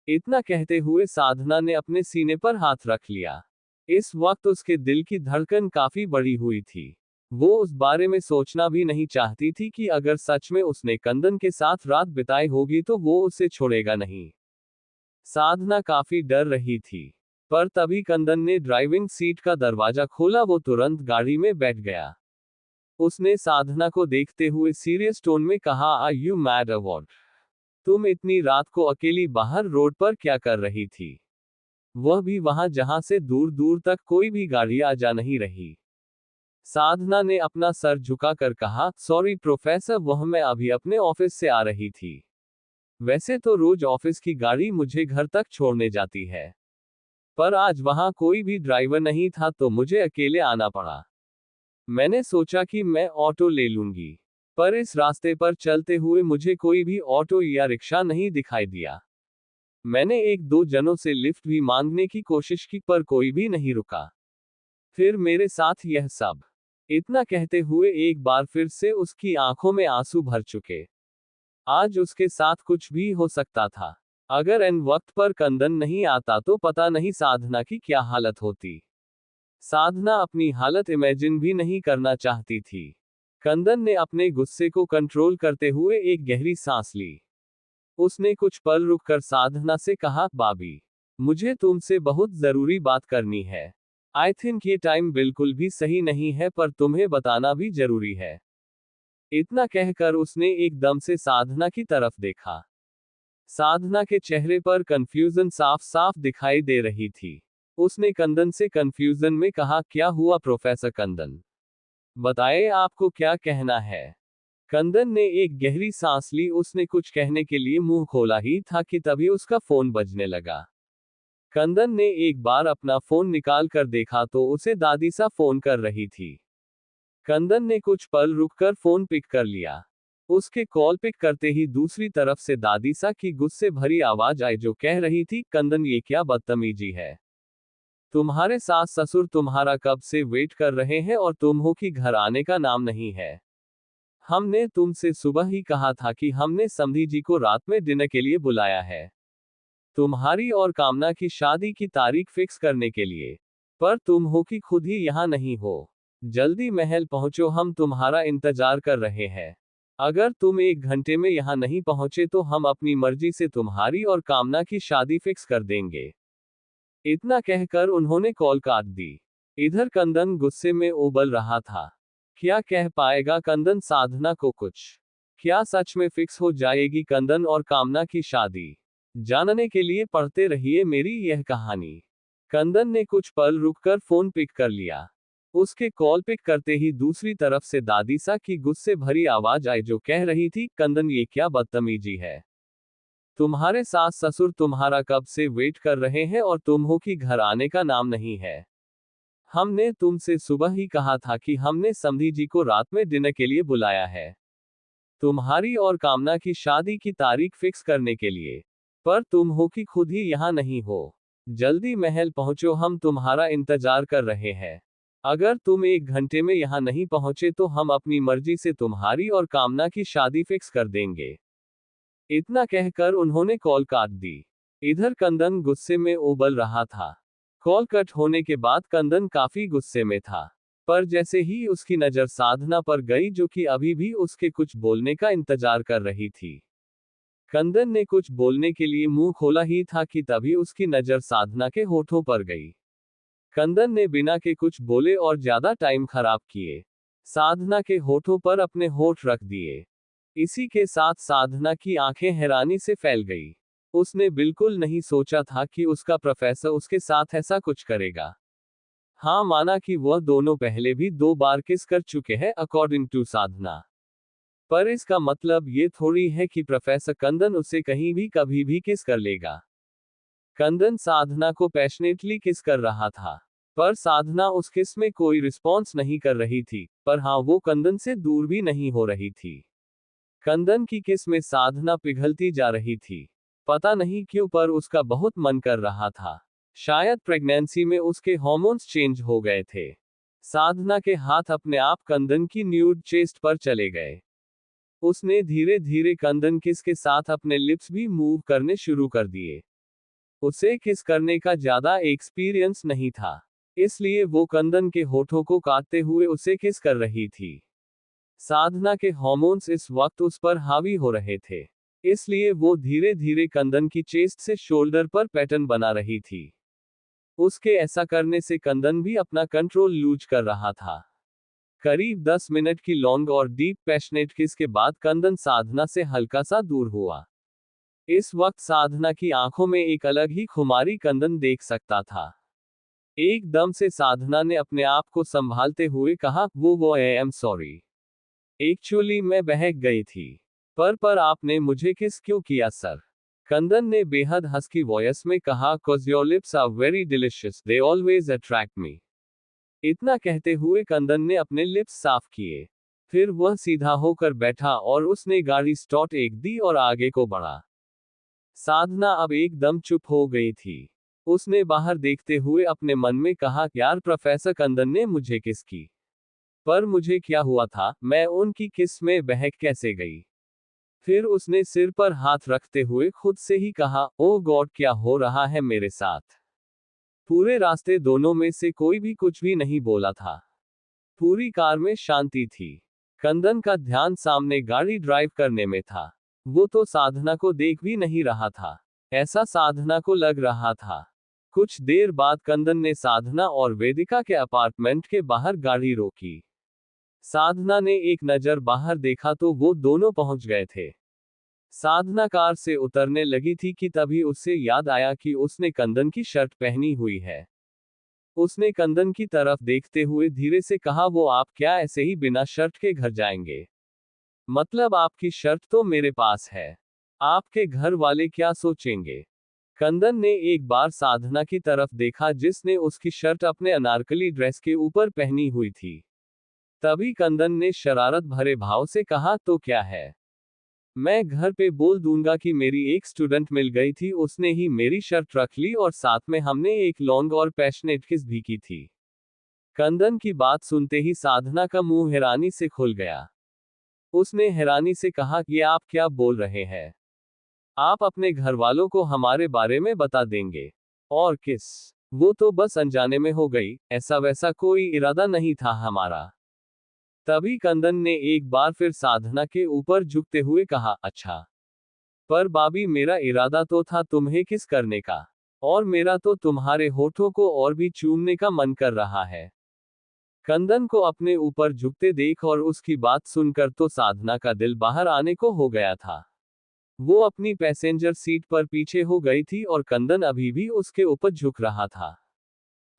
S1: इतना कहते हुए साधना ने अपने सीने पर हाथ रख लिया। इस वक्त उसके दिल की धड़कन काफी बड़ी हुई थी। वो उस बारे में सोचना भी नहीं चाहती थी कि अगर सच में उसने कंदन के साथ रात बिताई होगी तो वो उसे छोड़ेगा नहीं। साधना काफी डर रही थी, पर तभी कंदन ने ड्राइविंग सीट का दरवाजा खोला। वो तुरंत गाड़ी में बैठ गया। उसने साधना को देखते हुए सीरियस टोन में कहा, आर यू मैड अवॉर्ड? तुम इतनी रात को अकेली बाहर रोड पर क्या कर रही थी? वह भी वहां जहां से दूर दूर तक कोई भी गाड़ी आ जा नहीं रही। साधना ने अपना सर झुकाकर कहा, सॉरी प्रोफेसर, वह मैं अभी अपने ऑफिस से आ रही थी। वैसे तो रोज ऑफिस की गाड़ी मुझे घर तक छोड़ने जाती है, पर आज वहां कोई भी ड्राइवर नहीं था तो मुझे अकेले आना पड़ा। मैंने सोचा कि मैं ऑटो ले लूंगी, पर इस रास्ते पर चलते हुए मुझे कोई भी ऑटो या रिक्शा नहीं दिखाई दिया। मैंने एक दो जनों से लिफ्ट भी मांगने की कोशिश की पर कोई भी नहीं रुका। फिर मेरे साथ यह सब। इतना कहते हुए एक बार फिर से उसकी आंखों में आंसू भर चुके। आज उसके साथ कुछ भी हो सकता था। अगर एन वक्त पर कंदन नहीं आता तो पता नहीं साधना की क्या हालत होती। साधना अपनी हालत इमेजिन भी नहीं करना चाहती थी। कंदन ने अपने गुस्से को कंट्रोल करते हुए एक गहरी सांस ली। उसने कुछ पल रुककर साधना से कहा, भाभी, मुझे तुमसे बहुत जरूरी बात करनी है। आई थिंक ये टाइम बिल्कुल भी सही नहीं है, पर तुम्हें बताना भी जरूरी है। इतना कहकर उसने एकदम से साधना की तरफ देखा। साधना के चेहरे पर कंफ्यूजन साफ साफ दिखाई दे रही थी। उसने कंदन से कंफ्यूजन में कहा, क्या हुआ प्रोफेसर कंदन? बताए आपको क्या कहना है। कंदन ने एक गहरी सांस ली। उसने कुछ कहने के लिए मुंह खोला ही था कि तभी उसका फोन बजने लगा। कंदन ने एक बार अपना फोन निकाल कर देखा तो उसे दादी सा फोन कर रही थी। कंदन ने कुछ पल रुककर फोन पिक कर लिया। उसके कॉल पिक करते ही दूसरी तरफ से दादी सा की गुस्से भरी आवाज आई जो कह रही थी, कंदन ये क्या बदतमीजी है। तुम्हारे सास ससुर तुम्हारा कब से वेट कर रहे हैं और तुम हो कि घर आने का नाम नहीं है। हमने तुमसे सुबह ही कहा था कि हमने समधी जी को रात में डिनर के लिए बुलाया है, तुम्हारी और कामना की शादी की तारीख फिक्स करने के लिए। पर तुम हो कि खुद ही यहाँ नहीं हो। जल्दी महल पहुंचो, हम तुम्हारा इंतजार कर रहे हैं। अगर तुम 1 घंटे में यहाँ नहीं पहुंचे तो हम अपनी मर्जी से तुम्हारी और कामना की शादी फिक्स कर देंगे। इतना कहकर उन्होंने कॉल काट दी। इधर कंदन गुस्से में उबल रहा था। क्या कह पाएगा कंदन साधना को कुछ? क्या सच में फिक्स हो जाएगी कंदन और कामना की शादी? जानने के लिए पढ़ते रहिए मेरी यह कहानी। कंदन ने कुछ पल रुककर फोन पिक कर लिया। उसके कॉल पिक करते ही दूसरी तरफ से दादी सा की गुस्से भरी आवाज आई जो कह रही थी, कंदन ये क्या बदतमीजी है। तुम्हारे सास ससुर तुम्हारा कब से वेट कर रहे हैं और तुम हो कि घर आने का नाम नहीं है। हमने तुमसे सुबह ही कहा था कि हमने समधी जी को रात में डिनर के लिए बुलाया है, तुम्हारी और कामना की शादी की तारीख फिक्स करने के लिए। पर तुम हो कि खुद ही यहाँ नहीं हो। जल्दी महल पहुंचो, हम तुम्हारा इंतजार कर रहे हैं। अगर तुम 1 घंटे में यहाँ नहीं पहुंचे तो हम अपनी मर्जी से तुम्हारी और कामना की शादी फिक्स कर देंगे। इतना कहकर उन्होंने कॉल काट दी। इधर कंदन गुस्से में उबल रहा था। कॉल कट होने के बाद कंदन काफी गुस्से में था। पर जैसे ही उसकी नजर साधना पर गई जो कि अभी भी उसके कुछ बोलने का इंतजार कर रही थी, कंदन ने कुछ बोलने के लिए मुंह खोला ही था कि तभी उसकी नजर साधना के होठों पर गई। कंदन ने बिना के कुछ बोले और ज्यादा टाइम खराब किए साधना के होठों पर अपने होठ रख दिए। इसी के साथ साधना की आंखें हैरानी से फैल गई। उसने बिल्कुल नहीं सोचा था कि उसका प्रोफेसर उसके साथ ऐसा कुछ करेगा। हाँ, माना कि वह दोनों पहले भी 2 बार किस कर चुके हैं अकॉर्डिंग टू साधना, पर इसका मतलब ये थोड़ी है कि प्रोफेसर कंदन उसे कहीं भी कभी भी किस कर लेगा। कंदन साधना को पैशनेटली किस कर रहा था, पर साधना उस किस में कोई रिस्पॉन्स नहीं कर रही थी, पर हाँ वो कंदन से दूर भी नहीं हो रही थी। कंदन की किस में साधना पिघलती जा रही थी। पता नहीं क्यों पर उसका बहुत मन कर रहा था। शायद प्रेगनेंसी में उसके हार्मोन्स चेंज हो गए थे। साधना के हाथ अपने आप कंदन की न्यूड चेस्ट पर चले गए। उसने धीरे धीरे कंदन किस के साथ अपने लिप्स भी मूव करने शुरू कर दिए। उसे किस करने का ज्यादा एक्सपीरियंस नहीं था, इसलिए वो कंदन के होठों को काटते हुए उसे किस कर रही थी। साधना के हार्मोन्स इस वक्त उस पर हावी हो रहे थे, इसलिए वो धीरे धीरे कंदन की चेस्ट से शोल्डर पर पैटर्न बना रही थी। उसके ऐसा करने से कंदन भी अपना कंट्रोल लूज कर रहा था। करीब 10 मिनट की लॉन्ग और डीप पैशनेट किस के बाद कंदन साधना से हल्का सा दूर हुआ। इस वक्त साधना की आंखों में एक अलग ही खुमारी कंदन देख सकता था। एकदम से साधना ने अपने आप को संभालते हुए कहा, वो आई एम सॉरी। एक्चुअली मैं बहक गई थी। पर आपने मुझे किस क्यों किया सर? कंदन ने बेहद हस्की वॉइस में कहा, cause your lips are very delicious, they always attract me। इतना कहते हुए कंदन ने अपने लिप्स साफ किए। फिर वह सीधा होकर बैठा और उसने गाड़ी स्टार्ट एक दी और आगे को बढ़ा। साधना अब एकदम चुप हो गई थी। उसने बाहर देखते हुए अपने मन में कहा, यार प्रोफेसर कंदन ने मुझे किस की, पर मुझे क्या हुआ था, मैं उनकी किस में बहक कैसे गई? फिर उसने सिर पर हाथ रखते हुए खुद से ही कहा, ओह गॉड, क्या हो रहा है मेरे साथ। पूरे रास्ते दोनों में से कोई भी कुछ भी नहीं बोला था। पूरी कार में शांति थी। कंदन का ध्यान सामने गाड़ी ड्राइव करने में था। वो तो साधना को देख भी नहीं रहा था, ऐसा साधना को लग रहा था। कुछ देर बाद कंदन ने साधना और वेदिका के अपार्टमेंट के बाहर गाड़ी रोकी। साधना ने एक नजर बाहर देखा तो वो दोनों पहुंच गए थे। साधना कार से उतरने लगी थी कि तभी उससे याद आया कि उसने कंदन की शर्ट पहनी हुई है। उसने कंदन की तरफ देखते हुए धीरे से कहा, वो आप क्या ऐसे ही बिना शर्ट के घर जाएंगे? मतलब आपकी शर्ट तो मेरे पास है, आपके घर वाले क्या सोचेंगे? कंदन ने एक बार साधना की तरफ देखा जिसने उसकी शर्ट अपने अनारकली ड्रेस के ऊपर पहनी हुई थी। तभी कंदन ने शरारत भरे भाव से कहा, तो क्या है, मैं घर पे बोल दूंगा कि मेरी एक स्टूडेंट मिल गई थी, उसने ही मेरी शर्ट रख ली और साथ में हमने एक लॉन्ग और पैशनेट किस भी की थी। कंदन की बात सुनते ही साधना का मुंह हैरानी से खुल गया। उसने हैरानी से कहा, ये आप क्या बोल रहे हैं? आप अपने घर वालों को हमारे बारे में बता देंगे? और किस? वो तो बस अनजाने में हो गई, ऐसा वैसा कोई इरादा नहीं था हमारा। तभी कंदन ने एक बार फिर साधना के ऊपर झुकते हुए कहा, अच्छा, पर भाभी मेरा इरादा तो था तुम्हें किस करने का, और मेरा तो तुम्हारे होठों को और भी चूमने का मन कर रहा है। कंदन को अपने ऊपर झुकते देख और उसकी बात सुनकर तो साधना का दिल बाहर आने को हो गया था। वो अपनी पैसेंजर सीट पर पीछे हो गई थी और कंदन अभी भी उसके ऊपर झुक रहा था।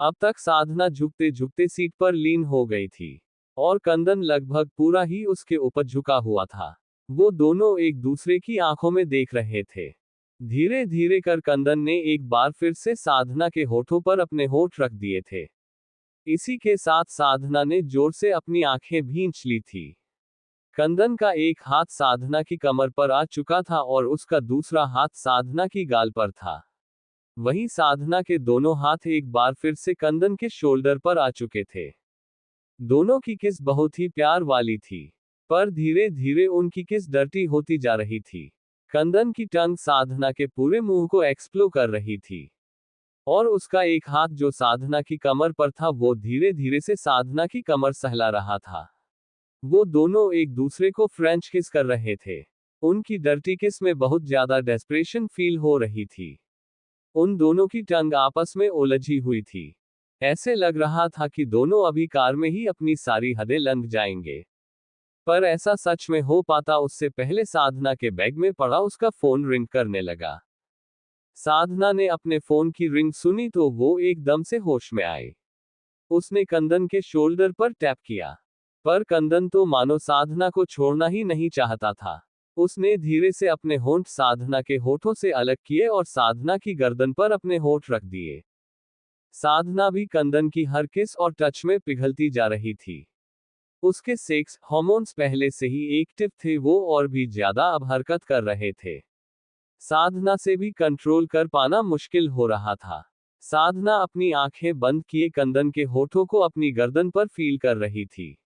S1: अब तक साधना झुकते झुकते सीट पर लीन हो गई थी और कंदन लगभग पूरा ही उसके ऊपर झुका हुआ था। वो दोनों एक दूसरे की आंखों में देख रहे थे। धीरे धीरे कर कंदन ने एक बार फिर से साधना के होठों पर अपने होठ रख दिए थे। इसी के साथ साधना ने जोर से अपनी आंखें भींच ली थी। कंदन का एक हाथ साधना की कमर पर आ चुका था और उसका दूसरा हाथ साधना की गाल पर था। वहीं साधना के दोनों हाथ एक बार फिर से कंदन के शोल्डर पर आ चुके थे। दोनों की किस बहुत ही प्यार वाली थी, पर धीरे धीरे उनकी किस डर्टी होती जा रही थी। कंदन की टंग साधना के पूरे मुंह को एक्सप्लो कर रही थी और उसका एक हाथ जो साधना की कमर पर था वो धीरे धीरे से साधना की कमर सहला रहा था। वो दोनों एक दूसरे को फ्रेंच किस कर रहे थे। उनकी डर्टी किस में बहुत ज्यादा डेस्परेशन फील हो रही थी। उन दोनों की टंग आपस में उलझी हुई थी। ऐसे लग रहा था कि दोनों अभी कार में ही अपनी सारी हदें लंघ जाएंगे। पर ऐसा सच में हो पाता उससे पहले साधना के बैग में पड़ा उसका फोन रिंग करने लगा। साधना ने अपने फोन की रिंग सुनी तो वो एकदम से होश में आई। उसने कंदन के शोल्डर पर टैप किया, पर कंदन तो मानो साधना को छोड़ना ही नहीं चाहता था। उसने धीरे से अपने होंठ साधना के होठों से अलग किए और साधना की गर्दन पर अपने होठ रख दिए। साधना भी कंदन की हर किस और टच में पिघलती जा रही थी। उसके सेक्स हार्मोन्स पहले से ही एक्टिव थे, वो और भी ज्यादा अब हरकत कर रहे थे। साधना से भी कंट्रोल कर पाना मुश्किल हो रहा था। साधना अपनी आंखें बंद किए कंदन के होठों को अपनी गर्दन पर फील कर रही थी।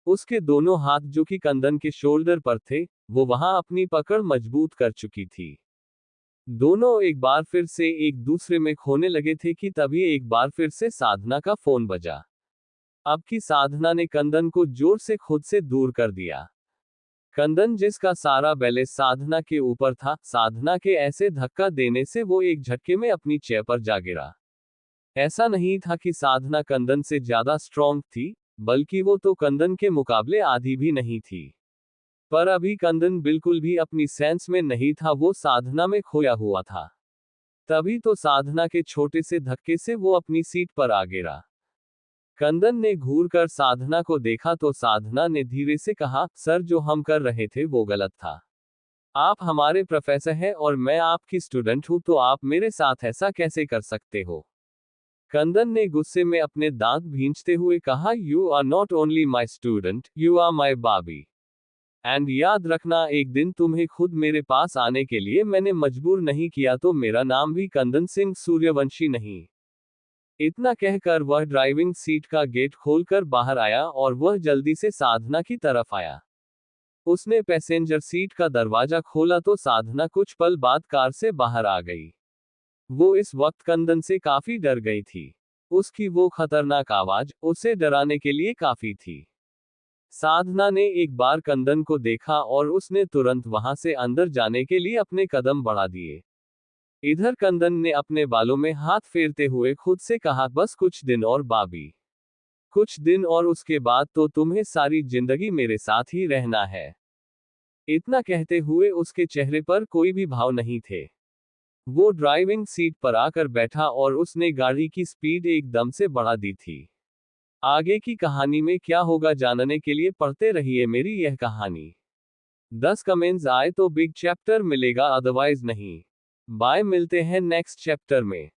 S1: उसके दोनों हाथ जो कि कंदन के शोल्डर पर थे, वो वहां अपनी पकड़ मजबूत कर चुकी थी। दोनों एक बार फिर से एक दूसरे में खोने लगे थे कि तभी एक बार फिर से साधना का फोन बजा। अब की साधना ने कंदन को जोर से खुद से दूर कर दिया। कंदन जिसका सारा बैलेंस साधना के ऊपर था, साधना के ऐसे धक्का देने से वो एक झटके में अपनी चेयर पर जा गिरा। ऐसा नहीं था कि साधना कंदन से ज्यादा स्ट्रॉन्ग थी, बल्कि वो तो कंदन के मुकाबले आधी भी नहीं थी। पर अभी कंदन बिल्कुल भी अपनी सेंस में नहीं था, वो साधना में खोया हुआ था। तभी तो साधना के छोटे से धक्के से वो अपनी सीट पर आ गिरा। कंदन ने घूर कर साधना को देखा तो साधना ने धीरे से कहा, सर जो हम कर रहे थे वो गलत था। आप हमारे प्रोफेसर हैं और मैं आपकी स्टूडेंट हूं, तो आप मेरे साथ ऐसा कैसे कर सकते हो? कंदन ने गुस्से में अपने दांत भींचते हुए कहा, you are not only my student, you are my baby. And याद रखना, एक दिन तुम्हें खुद मेरे पास आने के लिए मैंने मजबूर नहीं किया तो मेरा नाम भी कंदन सिंह सूर्यवंशी नहीं। इतना कहकर वह ड्राइविंग सीट का गेट खोलकर बाहर आया और वह जल्दी से साधना की तरफ आया। उसने पैसेंजर सीट का दरवाजा खोला तो साधना कुछ पल बाद कार से बाहर आ गई। वो इस वक्त कंदन से काफी डर गई थी। उसकी वो खतरनाक आवाज उसे डराने के लिए काफी थी। साधना ने एक बार कंदन को देखा और उसने तुरंत वहां से अंदर जाने के लिए अपने कदम बढ़ा दिए। इधर कंदन ने अपने बालों में हाथ फेरते हुए खुद से कहा, बस कुछ दिन और बाबी। कुछ दिन और उसके बाद तो तुम्हें सारी जिंदगी मेरे साथ ही रहना है। इतना कहते हुए उसके चेहरे पर कोई भी भाव नहीं थे। वो ड्राइविंग सीट पर आकर बैठा और उसने गाड़ी की स्पीड एकदम से बढ़ा दी थी। आगे की कहानी में क्या होगा जानने के लिए पढ़ते रहिए मेरी यह कहानी। 10 कमेंट्स आए तो बिग चैप्टर मिलेगा, अदरवाइज नहीं। बाय, मिलते हैं नेक्स्ट चैप्टर में।